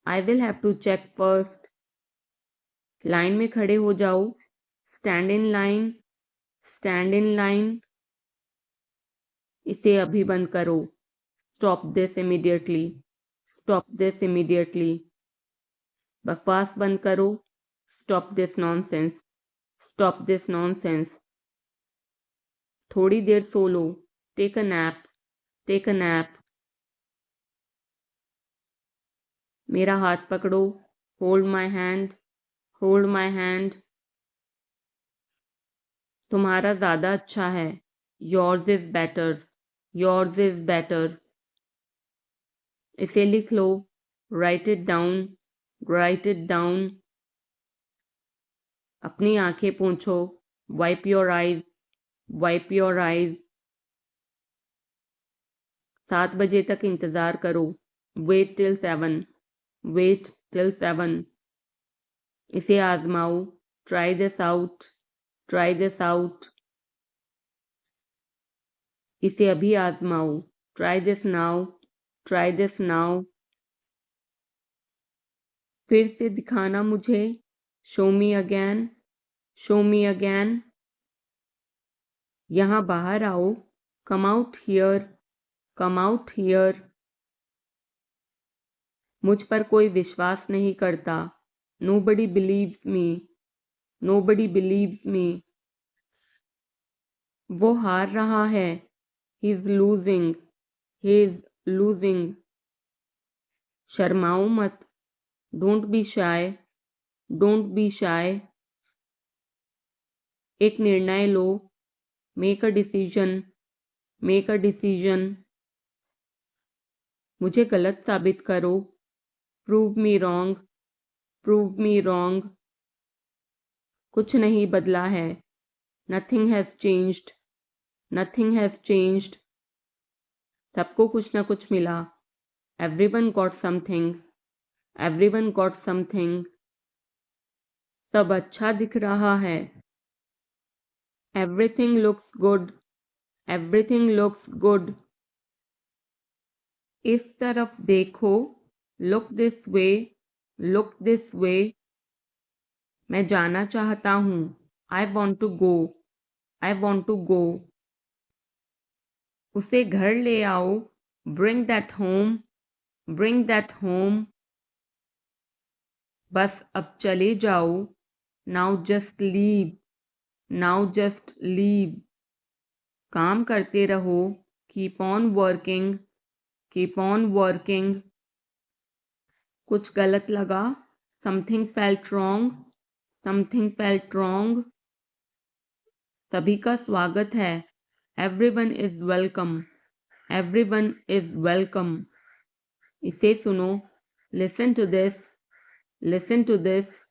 I will have to check first. Line में खड़े हो जाओ, stand in line, stand in line. इसे अभी बंद करो, stop this immediately, stop this immediately. बकवास बंद करो, stop this nonsense, stop this nonsense. थोड़ी देर सो लो, take a nap, take a nap. मेरा हाथ पकड़ो, hold my hand, hold my hand. तुम्हारा ज़्यादा अच्छा है, yours is better, yours is better. इसे लिख लो, write it down, write it down. अपनी आंखें पोंछो, wipe your eyes, wipe your eyes. 7 बजे तक इंतज़ार करो, वेट टिल 7, वेट टिल 7। इसे आजमाओ, try this out, try this out. इसे अभी आजमाओ, try this now, try this now. फिर से दिखाना मुझे, show me again, show me again. यहाँ बाहर आओ, come out here, come out here. मुझ पर कोई विश्वास नहीं करता, nobody believes me, nobody believes me. वो हार रहा है, he is losing, he is losing. शर्माओ मत, don't be shy, don't be shy. एक निर्णय लो, make a decision, make a decision. मुझे गलत साबित करो, prove me wrong, prove me wrong. कुछ नहीं बदला है, nothing has changed, nothing has changed. सबको कुछ ना कुछ मिला, everyone got something, everyone got something. सब अच्छा दिख रहा है, everything looks good, everything looks good. इस तरफ देखो, look this way, look this way. मैं जाना चाहता हूँ, I want to go, I want to गो। उसे घर ले आओ, bring that home, bring that home. बस अब चले जाओ, now just leave, now just leave. काम करते रहो, keep on working, keep on working. कुछ गलत लगा, something felt wrong, something felt wrong. सभी का स्वागत है, everyone is welcome, everyone is welcome. इसे सुनो, listen to this, listen to this.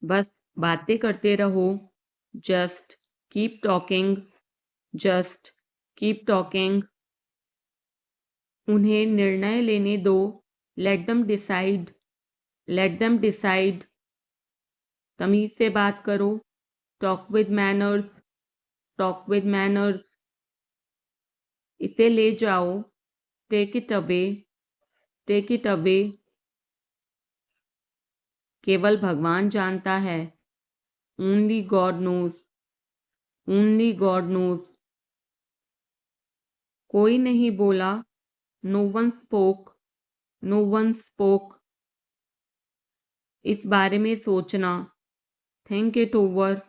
बस बातें करते रहो, just keep talking, just keep talking. उन्हें निर्णय लेने दो, let them decide, let them decide. तमीज से बात करो, talk with manners, talk with manners. इसे ले जाओ, take it away, take it away. केवल भगवान जानता है, only God knows, only God knows. कोई नहीं बोला, no one spoke, no one spoke. इस बारे में सोचना, think it over,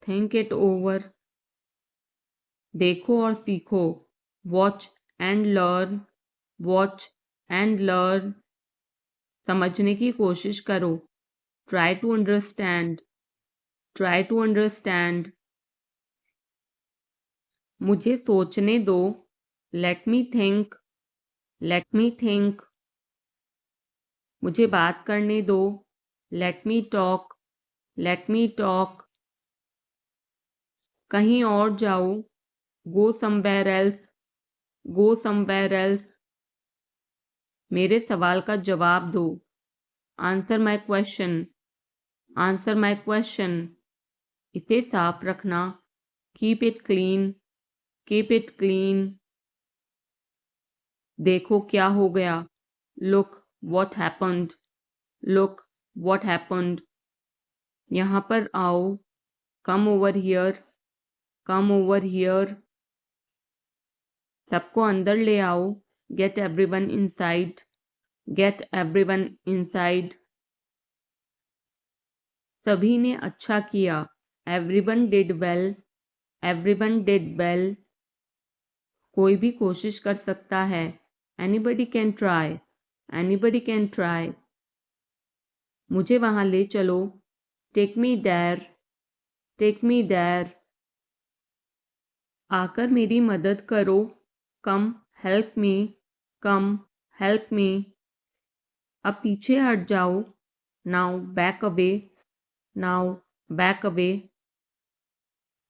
think it over. देखो और सीखो, watch and learn, watch and learn. समझने की कोशिश करो, try to understand, try to understand. मुझे सोचने दो, let me think, let me think. मुझे बात करने दो, let me talk, let me talk. कहीं और जाओ, go somewhere else, go somewhere else. मेरे सवाल का जवाब दो, answer my question, answer my question. इसे साफ रखना, keep it clean, keep it clean. देखो क्या हो गया, look what happened, look what happened. यहाँ पर आओ, come over here, come over here. सबको अंदर ले आओ, get everyone inside, get everyone inside. सभी ने अच्छा किया, everyone did well, everyone did well. कोई भी कोशिश कर सकता है, anybody can try, anybody can try. मुझे वहां ले चलो, take me there, take me there. आकर मेरी मदद करो, come help me, come help me. अब पीछे हट जाओ, now back away, now back away.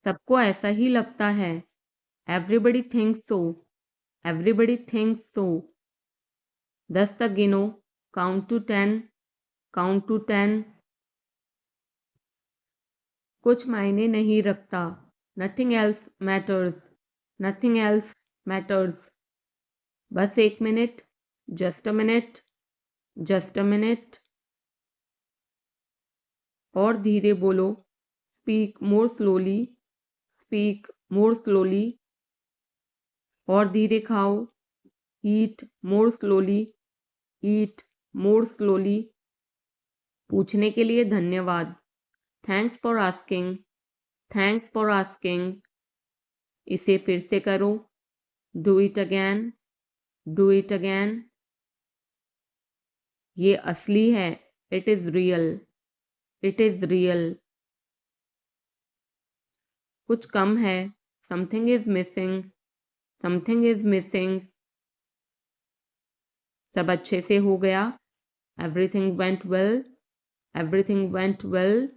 सबको ऐसा ही लगता है, everybody thinks so, everybody thinks so. 10 तक गिनो, काउंट टू 10, काउंट टू 10। कुछ मायने नहीं रखता, nothing else matters, nothing else matters. बस 1 minute, just a minute, just a minute. और धीरे बोलो, speak more slowly, speak more slowly. और धीरे खाओ, ईट मोर स्लोली, ईट मोर स्लोली। पूछने के लिए धन्यवाद, thanks for asking, thanks for asking. इसे फिर से करो, do it again, do it again. ये असली है, it is real, it is real. कुछ कम है, something is missing, something is missing. सब अच्छे से हो गया, everything went well, everything went well.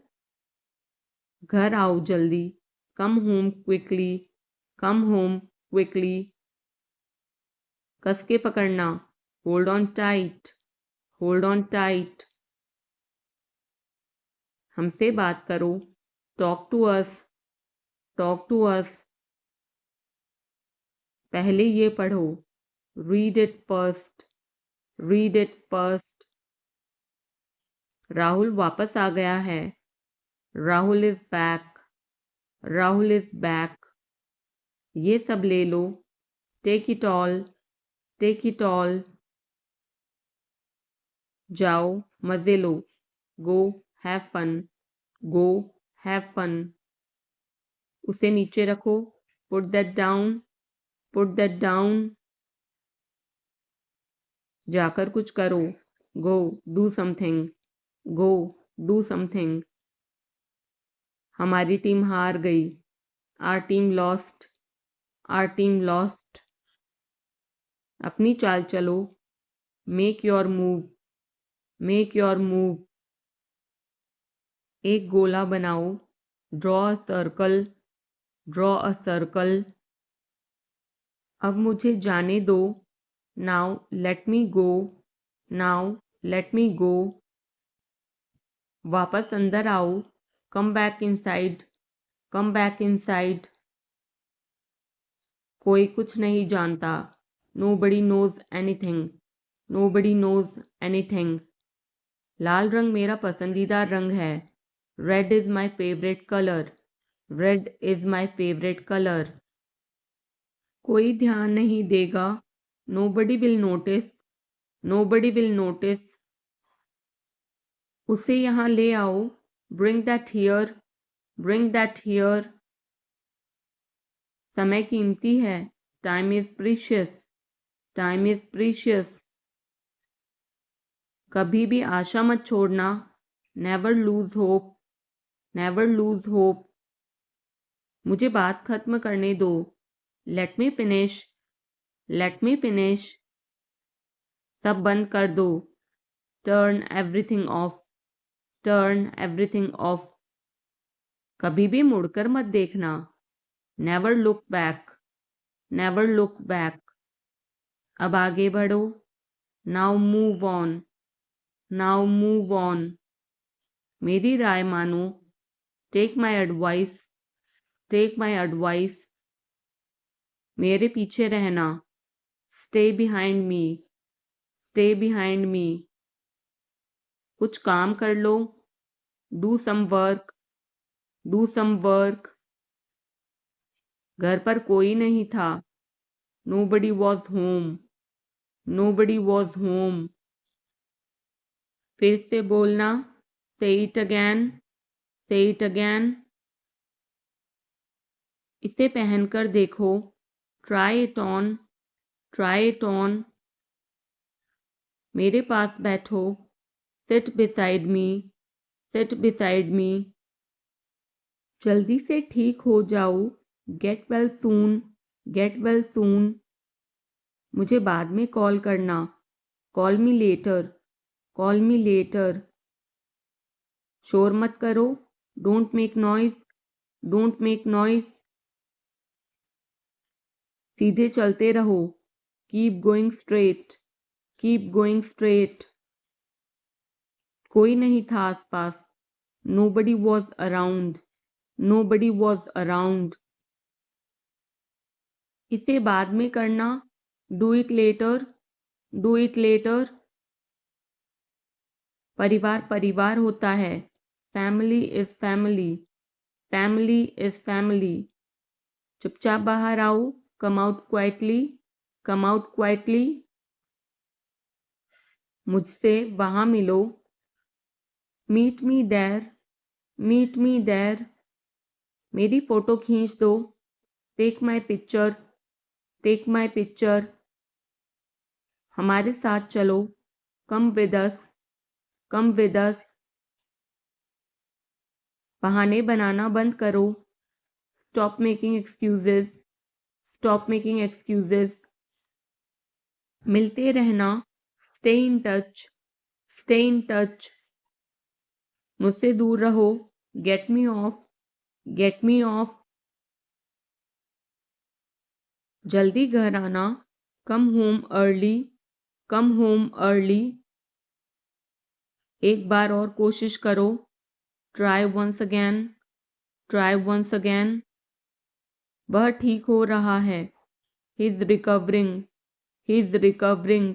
घर आओ जल्दी, come home quickly, come home quickly. कस के पकड़ना, hold on tight, hold on tight. हमसे बात करो, talk to us, talk to us. पहले ये पढ़ो, read it first, read it first. Rahul वापस आ गया है, Rahul is back, Rahul is back. ये सब ले लो, take it all, take it all. जाओ मजे लो, go have fun, go have fun. उसे नीचे रखो, put that down, put that down. जाकर कुछ करो, go do something, go do something. हमारी टीम हार गई, our team lost, our team lost. अपनी चाल चलो, make your move, make your move. एक गोला बनाओ, draw a circle, draw a circle. अब मुझे जाने दो, now let me go, now let me go. वापस अंदर आओ, come back inside, come back inside. कोई कुछ नहीं जानता, nobody knows anything, nobody knows anything. लाल रंग मेरा पसंदीदा रंग है, red is my favourite colour, red is my favourite colour. कोई ध्यान नहीं देगा, nobody will notice, nobody will notice. उसे यहाँ ले आओ, bring that here, bring that here. समय कीमती है, time is precious, time is precious. कभी भी आशा मत छोड़ना, never lose hope, never lose hope. मुझे बात खत्म करने दो, let me finish, let me finish. सब बंद कर दो, turn everything off, turn everything off. कभी भी मुड़कर मत देखना, never look back, never look back. अब आगे बढ़ो, now move on, now move on. मेरी राय मानो, take my advice, take my advice. मेरे पीछे रहना, stay behind me, stay behind me. कुछ काम कर लो, do some work, do some work. घर पर कोई नहीं था, nobody was home, nobody was home. फिर से बोलना, say it again, say it again. इसे पहनकर देखो, try it on, try it on. मेरे पास बैठो, seat beside me, seat beside me. जल्दी से ठीक हो जाओ, get well soon, get well soon. मुझे बाद में कॉल करना, call me later, call me later. शोर मत करो, don't make noise, don't make noise. सीधे चलते रहो, keep going straight, keep going straight. कोई नहीं था आसपास, nobody was around, nobody was around. इसे बाद में करना, do it later, do it later. परिवार परिवार होता है, family is family, family is family. चुपचाप बाहर आओ, come out quietly, come out quietly. मुझसे वहां मिलो, meet me there, meet me there. मेरी फोटो खींच दो, take my picture, take my picture. हमारे साथ चलो, come with us, come with us. बहाने बनाना बंद करो, Stop making excuses. Stop making excuses. मिलते रहना. Stay in touch. Stay in touch. मुझसे दूर रहो. Get me off. Get me off. जल्दी घर आना. Come home early. Come home early. एक बार और कोशिश करो. Try once again. Try once again. वह ठीक हो रहा है. He's recovering. He's recovering.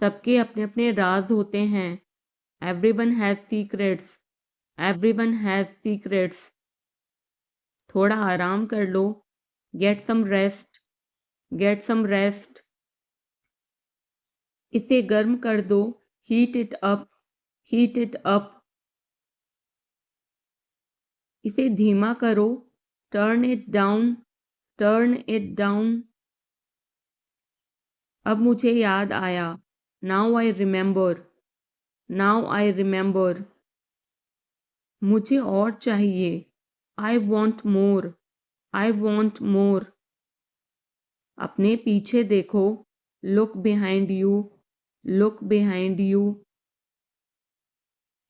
सबके अपने अपने राज होते हैं. Everyone has secrets. Everyone has secrets. थोड़ा आराम कर लो. Get some rest. Get some rest. इसे गर्म कर दो. Heat it up. Heat it up. इसे धीमा करो. Turn it down. Turn it down. अब मुझे याद आया. Now I remember. Now I remember. मुझे और चाहिए. I want more. I want more. अपने पीछे देखो. Look behind you. Look behind you.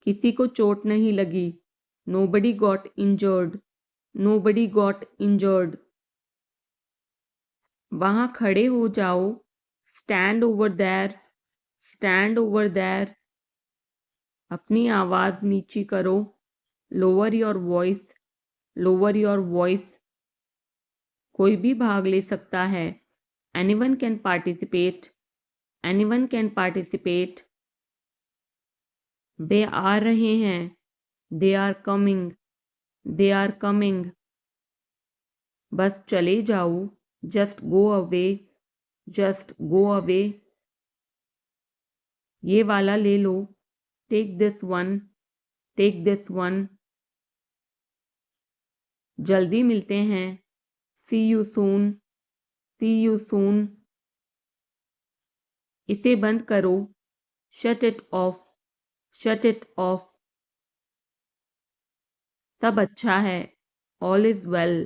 किसी को चोट नहीं लगी. Nobody got injured. Nobody got injured. वहाँ खड़े हो जाओ. Stand over there. Stand over there. अपनी आवाज नीची करो. Lower your voice. Lower your voice. कोई भी भाग ले सकता है. Anyone can participate. Anyone can participate. वे आ रहे हैं. They are coming. They are coming. बस चले जाओ. Just go away. Just go away. ये वाला ले लो. Take this one. Take this one. जल्दी मिलते हैं. See you soon. See you soon. इसे बंद करो. Shut it off. Shut it off. सब अच्छा है. All is well.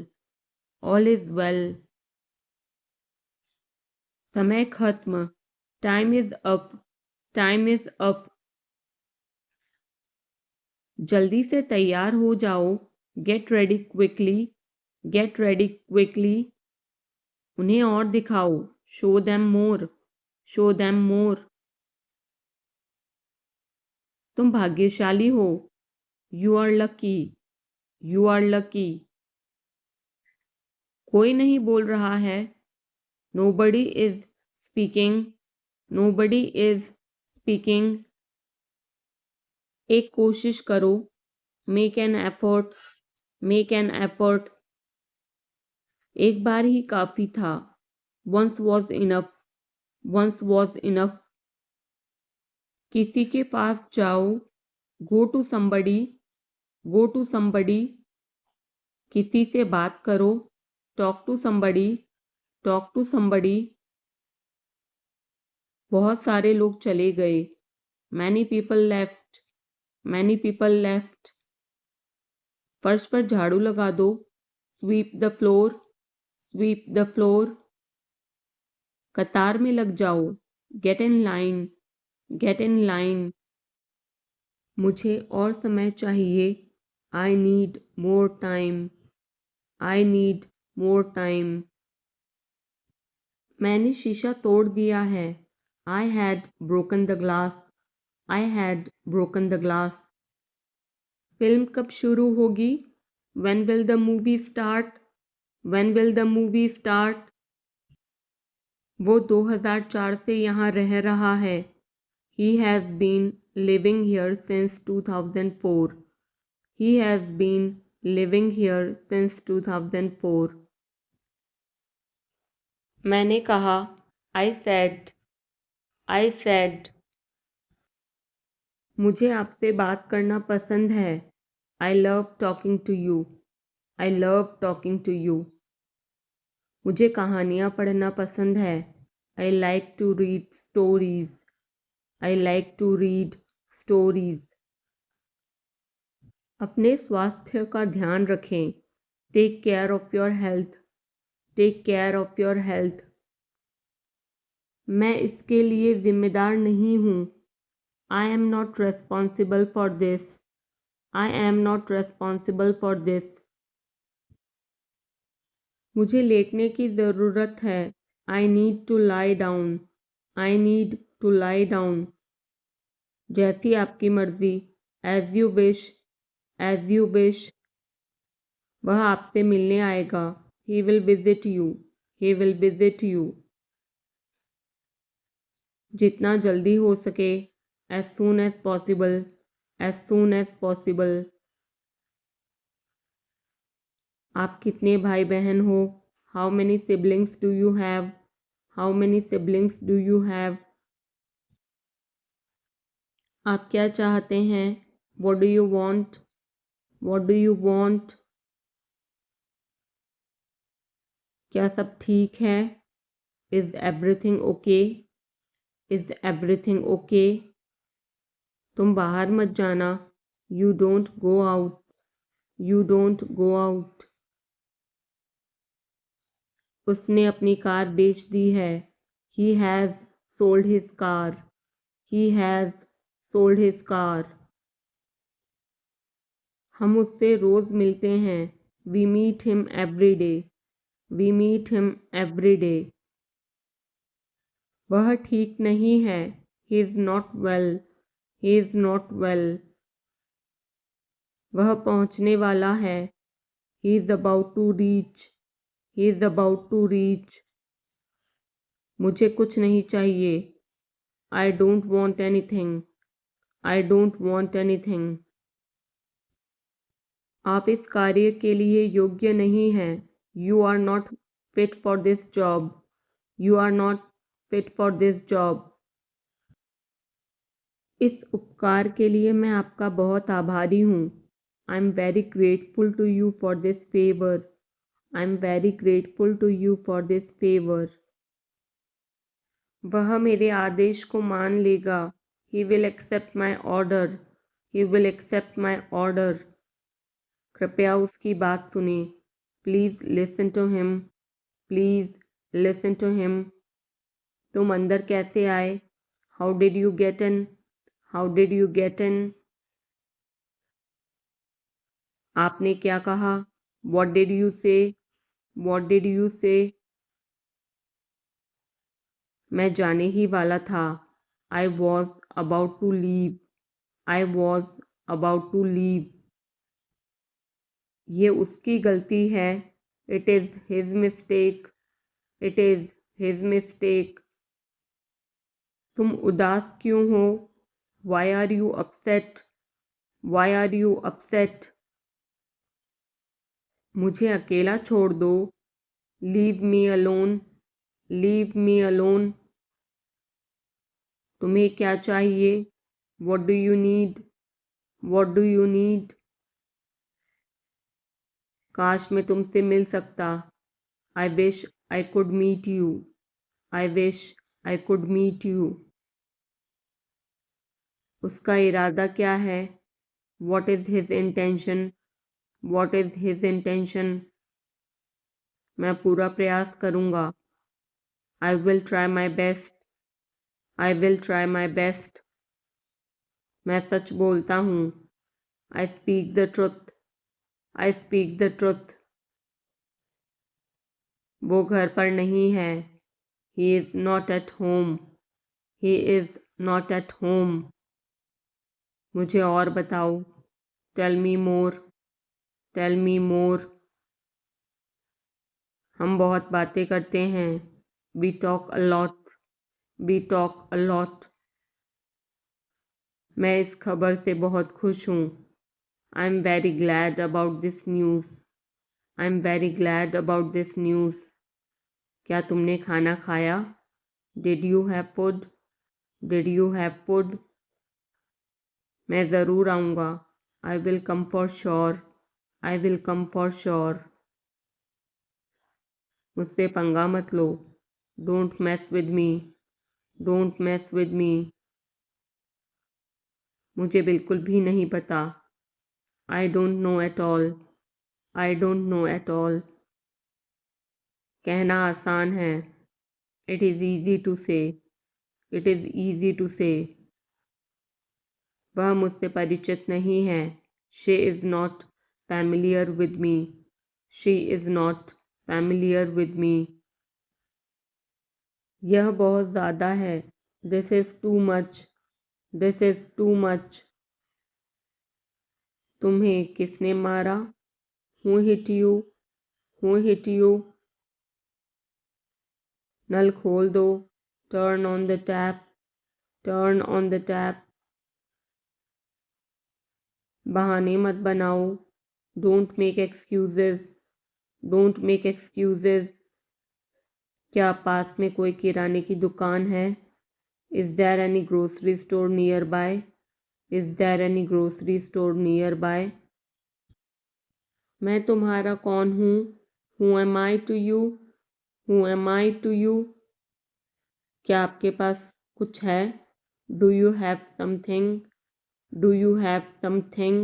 All is well. समय खत्म. Time is up. Time is up. जल्दी से तैयार हो जाओ. Get ready quickly. Get ready quickly. उन्हें और दिखाओ. Show them more. Show them more. तुम भाग्यशाली हो. You are lucky. You are lucky. कोई नहीं बोल रहा है. Nobody is speaking. Nobody is speaking. एक कोशिश करो. Make an effort. Make an effort. एक बार ही काफी था. Once was enough. Once was enough. किसी के पास जाओ. Go to somebody. Go to somebody. किसी से बात करो. Talk to somebody. Talk to somebody. बहुत सारे लोग चले गए. Many people left. Many people left. फर्श पर झाड़ू लगा दो. Sweep the floor. Sweep the floor. कतार में लग जाओ. Get in line. Get in line. मुझे और समय चाहिए. I need more time. I need more time. मैंने शीशा तोड़ दिया है. I had broken the glass. I had broken the glass. Film कब शुरू होगी? When will the movie start? When will the movie start? वो 2004 से यहाँ रह रहा है. He has been living here since 2004. He has been living here since 2004. मैंने कहा. I said. I said. मुझे आपसे बात करना पसंद है. I love talking to you. I love talking to you. मुझे कहानियाँ पढ़ना पसंद है. I like to read stories. I like to read stories. अपने स्वास्थ्य का ध्यान रखें. Take care of your health, take care of your health. मैं इसके लिए ज़िम्मेदार नहीं हूँ। I am not responsible for this, I am not responsible for this. मुझे लेटने की ज़रूरत है। I need to lie down, I need to lie down. जैसी आपकी मर्ज़ी, as you wish, as you wish. वह आपसे मिलने आएगा। He will visit you, he will visit you. जितना जल्दी हो सके, as soon as possible, as soon as possible. आप कितने भाई बहन हो? How many siblings do you have, how many siblings do you have. आप क्या चाहते हैं? What do you want, what do you want. क्या सब ठीक है? Is everything okay, is everything okay. तुम बाहर मत जाना। You don't go out, you don't go out. उसने अपनी कार बेच दी है। He has sold his car, he has sold his car. हम उससे रोज़ मिलते हैं। We meet him every day, we meet him every day. वह ठीक नहीं है। He is not well, he is not well. वह पहुँचने वाला है। He is about to reach, he is about to reach. मुझे कुछ नहीं चाहिए। I don't want anything, I don't want anything. आप इस कार्य के लिए योग्य नहीं हैं। You are not fit for this job, you are not fit for this job. इस उपकार के लिए मैं आपका बहुत आभारी हूँ। I am very grateful to you for this favour, I am very grateful to you for this favour. वह मेरे आदेश को मान लेगा। He will accept my order, he will accept my order. कृपया उसकी बात सुने। Please listen to him, please listen to him. तुम अंदर कैसे आए? How did you get in, how did you get in. आपने क्या कहा? What did you say, what did you say. मैं जाने ही वाला था। I was about to leave, I was about to leave. ये उसकी गलती है। It is his mistake, it is his mistake. तुम उदास क्यों हो? Why are you upset, why are you upset. मुझे अकेला छोड़ दो। Leave me alone, leave me alone. तुम्हें क्या चाहिए? What do you need, what do you need. काश मैं तुमसे मिल सकता। I wish I could meet you, I wish I could meet you. उसका इरादा क्या है? What is his intention, what is his intention. मैं पूरा प्रयास करूँगा। I will try my best, I will try my best. मैं सच बोलता हूँ। I speak the truth, I speak the truth. वो घर पर नहीं है। He is not at home, he is not at home. मुझे और बताओ। Tell me more, tell me more. हम बहुत बातें करते हैं। We talk a lot, we talk a lot. मैं इस खबर से बहुत खुश हूँ। I am very glad about this news, I am very glad about this news. क्या तुमने खाना खाया? Did you have food, did you have food. मैं ज़रूर आऊँगा। I will come for sure, I will come for sure. मुझसे पंगा मत लो। Don't mess with me, don't mess with me. मुझे बिल्कुल भी नहीं पता। I don't know at all, I don't know at all. कहना आसान है. It is easy to say. It is easy to say. वह मुझसे परिचित नहीं है. She is not familiar with me. She is not familiar with me. यह बहुत ज़्यादा है. This is too much. This is too much. तुम्हें किसने मारा? Who hit you? Who hit you? नल खोल दो. Turn on the tap. Turn on the tap. बहाने मत बनाओ. Don't make excuses. Don't make excuses. क्या पास में कोई किराने की दुकान है? Is there any grocery store nearby? Is there any grocery store nearby? मैं तुम्हारा कौन हूँ? Who am I to you? Who am I to you? क्या आपके पास कुछ है? Do you have something? Do you have something?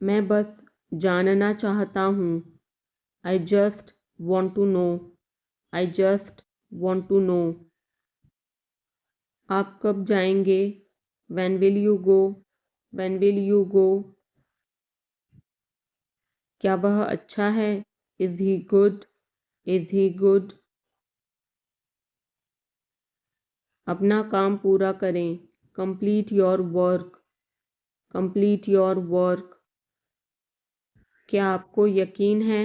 मैं बस जानना चाहता हूँ. I just want to know. I just want to know. आप कब जाएंगे? When will you go? When will you go? क्या वह अच्छा है? Is he good? Is he good? अपना काम पूरा करें. Complete your work. Complete your work. क्या आपको यकीन है?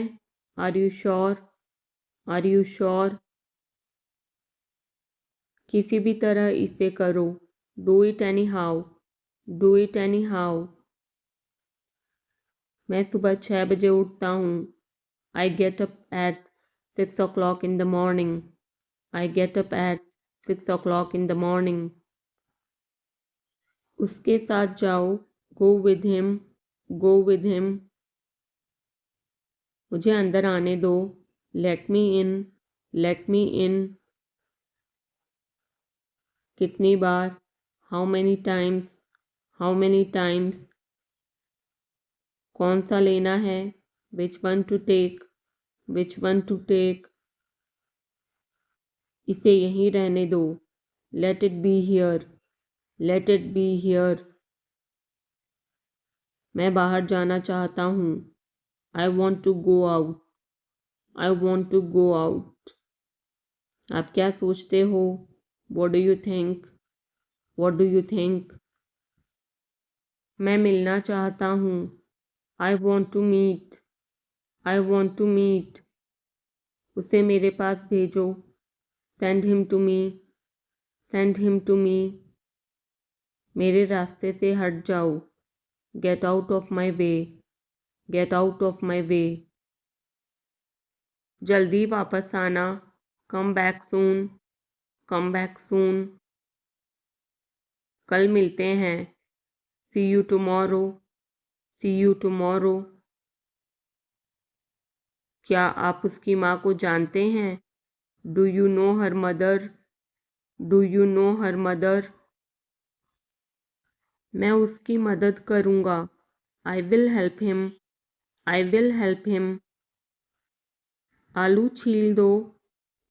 Are you sure? Are you sure? किसी भी तरह इसे करो. Do it anyhow. Do it anyhow. मैं सुबह 6 बजे उठता हूँ. I get up at 6 o'clock in the morning. I get up at 6 o'clock in the morning. उसके साथ जाओ. Go with him. Go with him. मुझे अंदर आने दो. Let me in. Let me in. कितनी बार? How many times? How many times? कौन सा लेना है? Which one to take? Which one to take? इसे यहीं रहने दो. Let it be here. Let it be here. मैं बाहर जाना चाहता हूँ. I want to go out. I want to go out. आप क्या सोचते हो? What do you think? What do you think? मैं मिलना चाहता हूँ. I want to meet. I want to meet. उसे मेरे पास भेजो. Send him to me. Send him to me. मेरे रास्ते से हट जाओ. Get out of my way. Get out of my way. जल्दी वापस आना. Come back soon. Come back soon. कल मिलते हैं. See you tomorrow. See you tomorrow. क्या आप उसकी माँ को जानते हैं? Do you know her mother? Do you know her mother? मैं उसकी मदद करूँगा. I will help him. I will help him. आलू छील दो.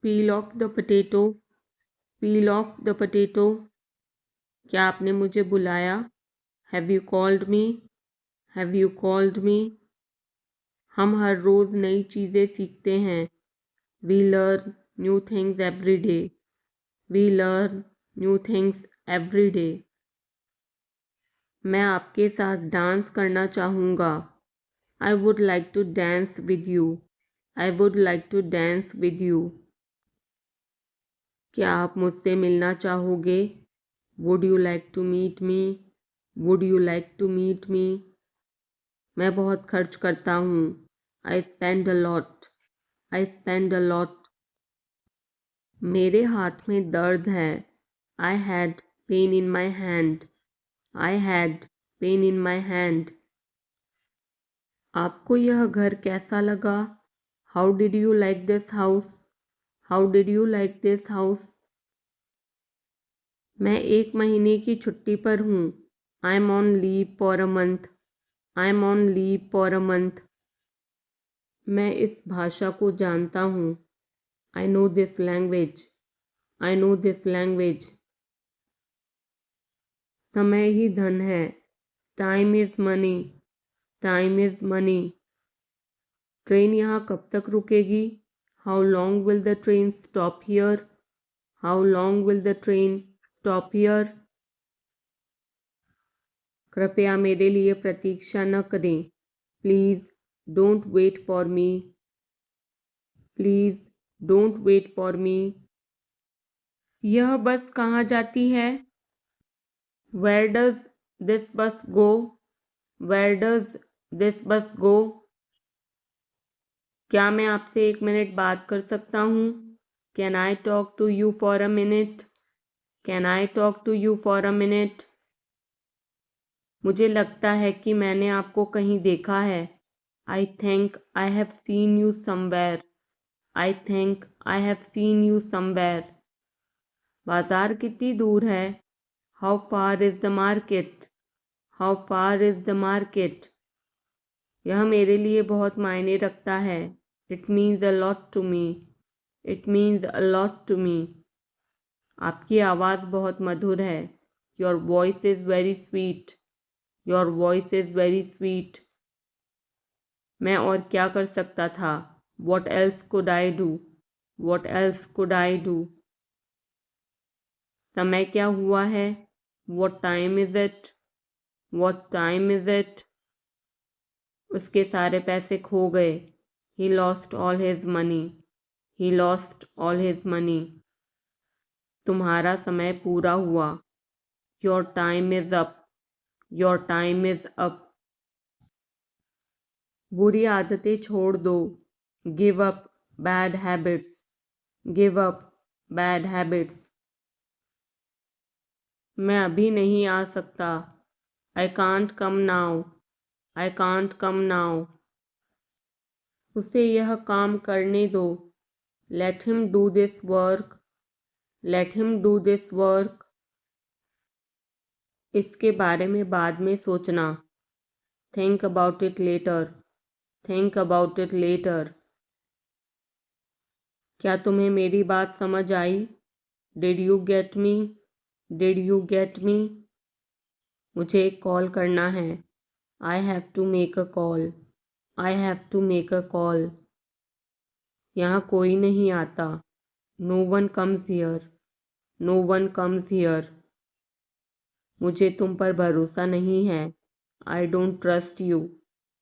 Peel off the potato. Peel off the potato. क्या आपने मुझे बुलाया? Have you called me? Have you called me? हम हर रोज़ नई चीज़ें सीखते हैं. We learn new things every day. We learn new things every day. मैं आपके साथ डांस करना चाहूँगा. I would like to dance with you. I would like to dance with you. क्या आप मुझसे मिलना चाहोगे? Would you like to meet me? Would you like to meet me? मैं बहुत खर्च करता हूँ. I spend a lot. I spend a lot. मेरे हाथ में दर्द है. I had pain in my hand. I had pain in my hand. आपको यह घर कैसा लगा? How did you like this house? How did you like this house? मैं 1 महीने की छुट्टी पर हूँ. I am on leave for a month. I am on leave for a month. मैं इस भाषा को जानता हूँ। I know this language. I know this language. समय ही धन है। Time is money. Time is money. Train यहाँ कब तक रुकेगी? How long will the train stop here? How long will the train stop here? कृपया मेरे लिए प्रतीक्षा न करें। Please don't wait for me. Please don't wait for मी। यह बस कहाँ जाती है? वेयर डज दिस बस गो? वेयर डज दिस बस गो? क्या मैं आपसे 1 मिनट बात कर सकता हूँ? Can I talk to you for a minute? Can I talk to you for a minute? मुझे लगता है कि मैंने आपको कहीं देखा है। I think I have seen you somewhere. I think I have seen you somewhere. बाजार कितनी दूर है? How far is the market? How far is the market? यह मेरे लिए बहुत मायने रखता है। It means a lot to me. It means a lot to me. आपकी आवाज़ बहुत मधुर है। Your voice is very sweet. Your voice is very sweet. मैं और क्या कर सकता था? What else could I do? What else could I do? समय क्या हुआ है? What time is it? What time is it? उसके सारे पैसे खो गए। He lost all his money. He lost all his money. तुम्हारा समय पूरा हुआ। Your time is up. Your time is up. बुरी आदतें छोड़ दो। Give up bad habits. Give up bad habits. मैं अभी नहीं आ सकता। I can't come now. I can't come now. उसे यह काम करने दो। Let him do this work. Let him do this work. इसके बारे में बाद में सोचना। Think about it later. Think about it later. क्या तुम्हें मेरी बात समझ आई? Did you get me? Did you get me? मुझे एक कॉल करना है। I have to make a call. I have to make a call. यहाँ कोई नहीं आता। No one comes here. No one comes here. मुझे तुम पर भरोसा नहीं है। I don't trust you.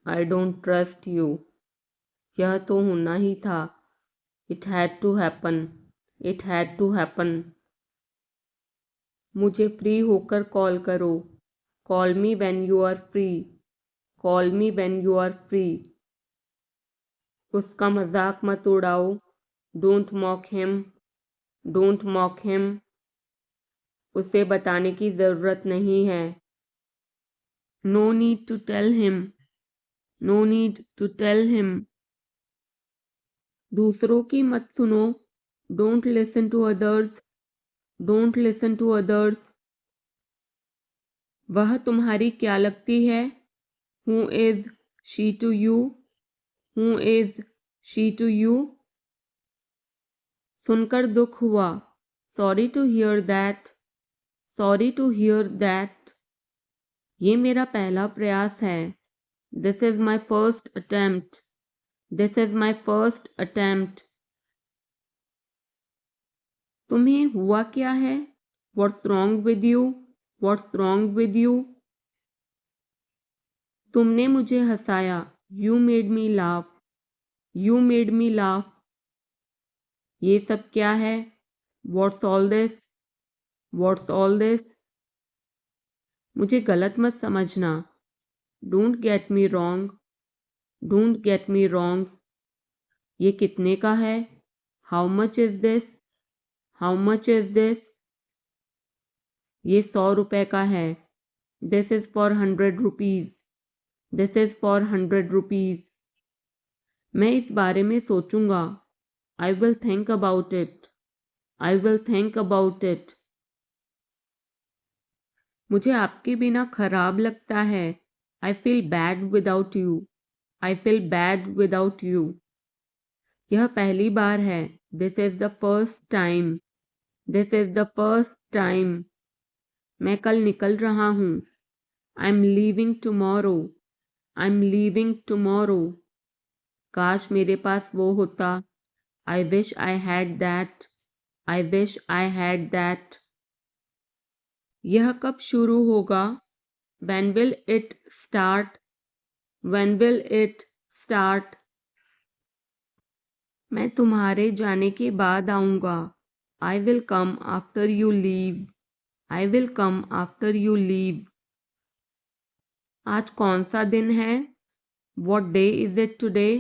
I don't trust you. यह तो होना ही था। It had to happen. It had to happen. मुझे फ्री होकर कॉल करो। Call me when you are free. Call me when you are free. उसका मजाक मत उड़ाओ। Don't mock him. Don't mock him. उसे बताने की ज़रूरत नहीं है। No need to tell him. No need to tell him. दूसरों की मत सुनो। Don't listen to others. Don't listen to others. वह तुम्हारी क्या लगती है? Who is she to you? Who is she to you? सुनकर दुख हुआ। Sorry to hear that. Sorry to hear that. ये मेरा पहला प्रयास है। This is my first attempt. This is my first attempt. तुम्हें हुआ क्या है? What's wrong with you? What's wrong with you? तुमने मुझे हंसाया। You made me laugh. You made me laugh. ये सब क्या है? What's all this? What's all this? मुझे गलत मत समझना। Don't get me wrong. Don't get me wrong. ये कितने का है? How much is this? How much is this? ये 100 रुपए का है। This is for 100 rupees. This is for 100 rupees. मैं इस बारे में सोचूंगा। I will think about it. I will think about it. मुझे आपके बिना खराब लगता है। I feel bad without you. I feel bad without you. यह पहली बार है. This is the first time. This is the first time. मैं कल निकल रहा हूँ. I'm leaving tomorrow. I'm leaving tomorrow. काश मेरे पास वो होता. I wish I had that. I wish I had that. यह कब शुरू होगा? When will it start? When will it start? मैं तुम्हारे जाने के बाद आऊँगा. I will come after you leave. I will come after you leave. आज कौन सा दिन है? What day is it today?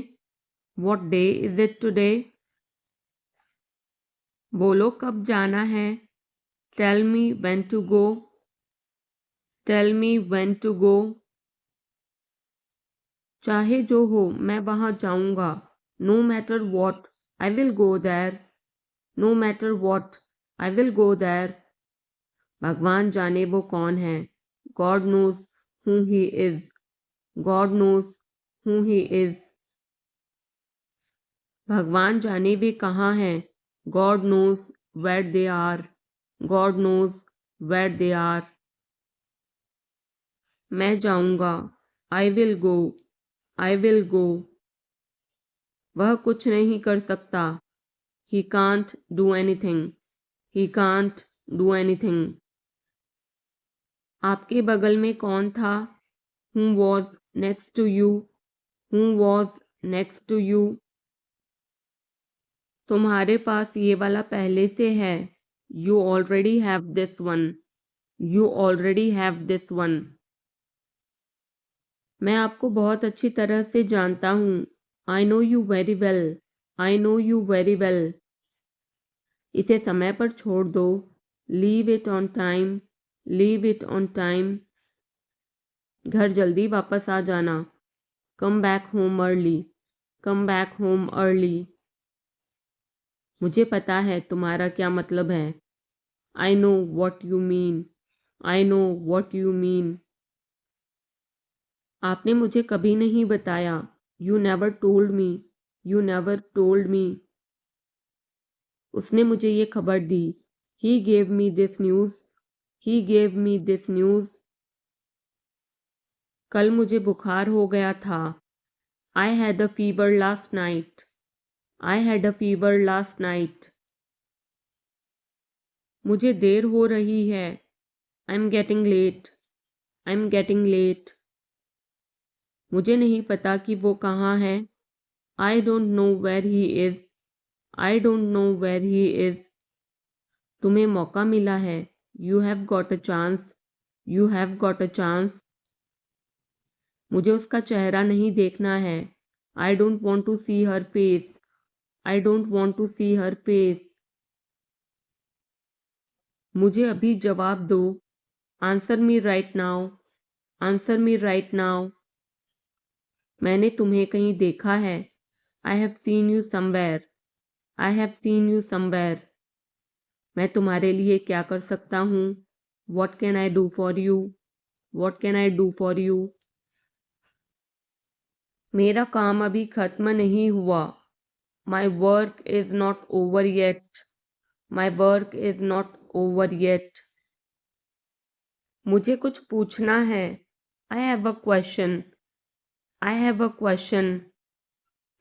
What day is it today? बोलो कब जाना है? Tell me when to go. Tell me when to go. चाहे जो हो मैं वहाँ जाऊँगा. No matter what, I will go there. No matter what, I will go there. भगवान जाने वो कौन है. God knows who he is. God knows who he is. भगवान जाने वे कहाँ हैं. God knows where they are. God knows where they are. मैं जाऊँगा. I will go. I will go. वह कुछ नहीं कर सकता. He can't do anything. He can't do anything. आपके बगल में कौन था? Who was next to you? Who was next to you? तुम्हारे पास ये वाला पहले से है. You already have this one. You already have this one. मैं आपको बहुत अच्छी तरह से जानता हूँ. I know you very well. I know you very well. इसे समय पर छोड़ दो. Leave it on time. Leave it on time. घर जल्दी वापस आ जाना. Come back home early. Come back home early. मुझे पता है तुम्हारा क्या मतलब है. I know what you mean. I know what you mean. आपने मुझे कभी नहीं बताया. You never told me. You never told me. उसने मुझे ये खबर दी. He gave me this news. He gave me this news. कल मुझे बुखार हो गया था. I had a fever last night. I had a fever last night. मुझे देर हो रही है. I'm getting late. I'm getting late. मुझे नहीं पता कि वो कहाँ है. I don't know where he is. I don't know where he is. तुम्हें मौका मिला है. You have got a chance. You have got a chance. मुझे उसका चेहरा नहीं देखना है. I don't want to see her face. I don't want to see her face. मुझे अभी जवाब दो. Answer me right now. Answer me right now. मैंने तुम्हें कहीं देखा है. I have seen you somewhere. I have seen you somewhere. मैं तुम्हारे लिए क्या कर सकता हूँ? What can I do for you? What can I do for you? मेरा काम अभी खत्म नहीं हुआ. My work is not over yet. My work is not over yet. मुझे कुछ पूछना है. I have a question. I have a question.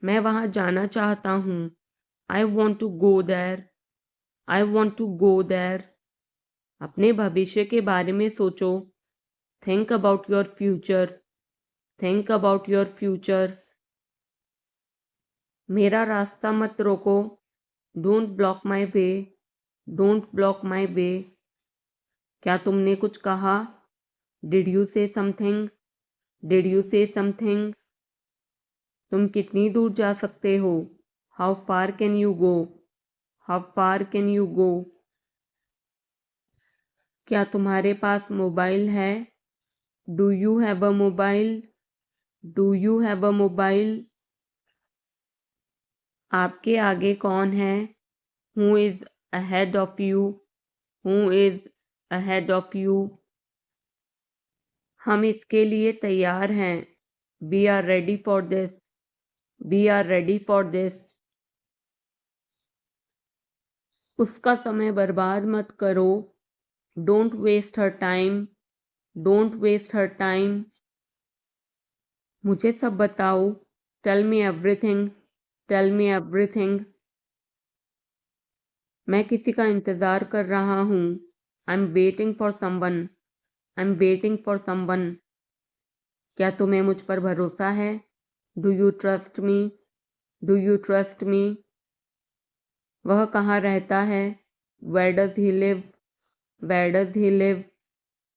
मैं वहाँ जाना चाहता हूँ. I want to go there. I want to go there. अपने भविष्य के बारे में सोचो. Think about your future. Think about your future. मेरा रास्ता मत रोको. Don't block my way. Don't block my way. क्या तुमने कुछ कहा? Did you say something? Did you say something? तुम कितनी दूर जा सकते हो? How far can you go? How far can you go? क्या तुम्हारे पास मोबाइल है? Do you have a mobile? Do you have a mobile? आपके आगे कौन है? Who is ahead of you? Who is ahead of you? हम इसके लिए तैयार हैं। We are ready for this. We are ready for this. उसका समय बर्बाद मत करो। Don't waste her time. Don't waste her time. मुझे सब बताओ। Tell me everything. Tell me everything. मैं किसी का इंतज़ार कर रहा हूँ। I am waiting for someone. I am waiting for someone. क्या तुम्हें मुझ पर भरोसा है? Do you trust me? Do you trust me? वह कहाँ रहता है? Where does he live? Where does he live?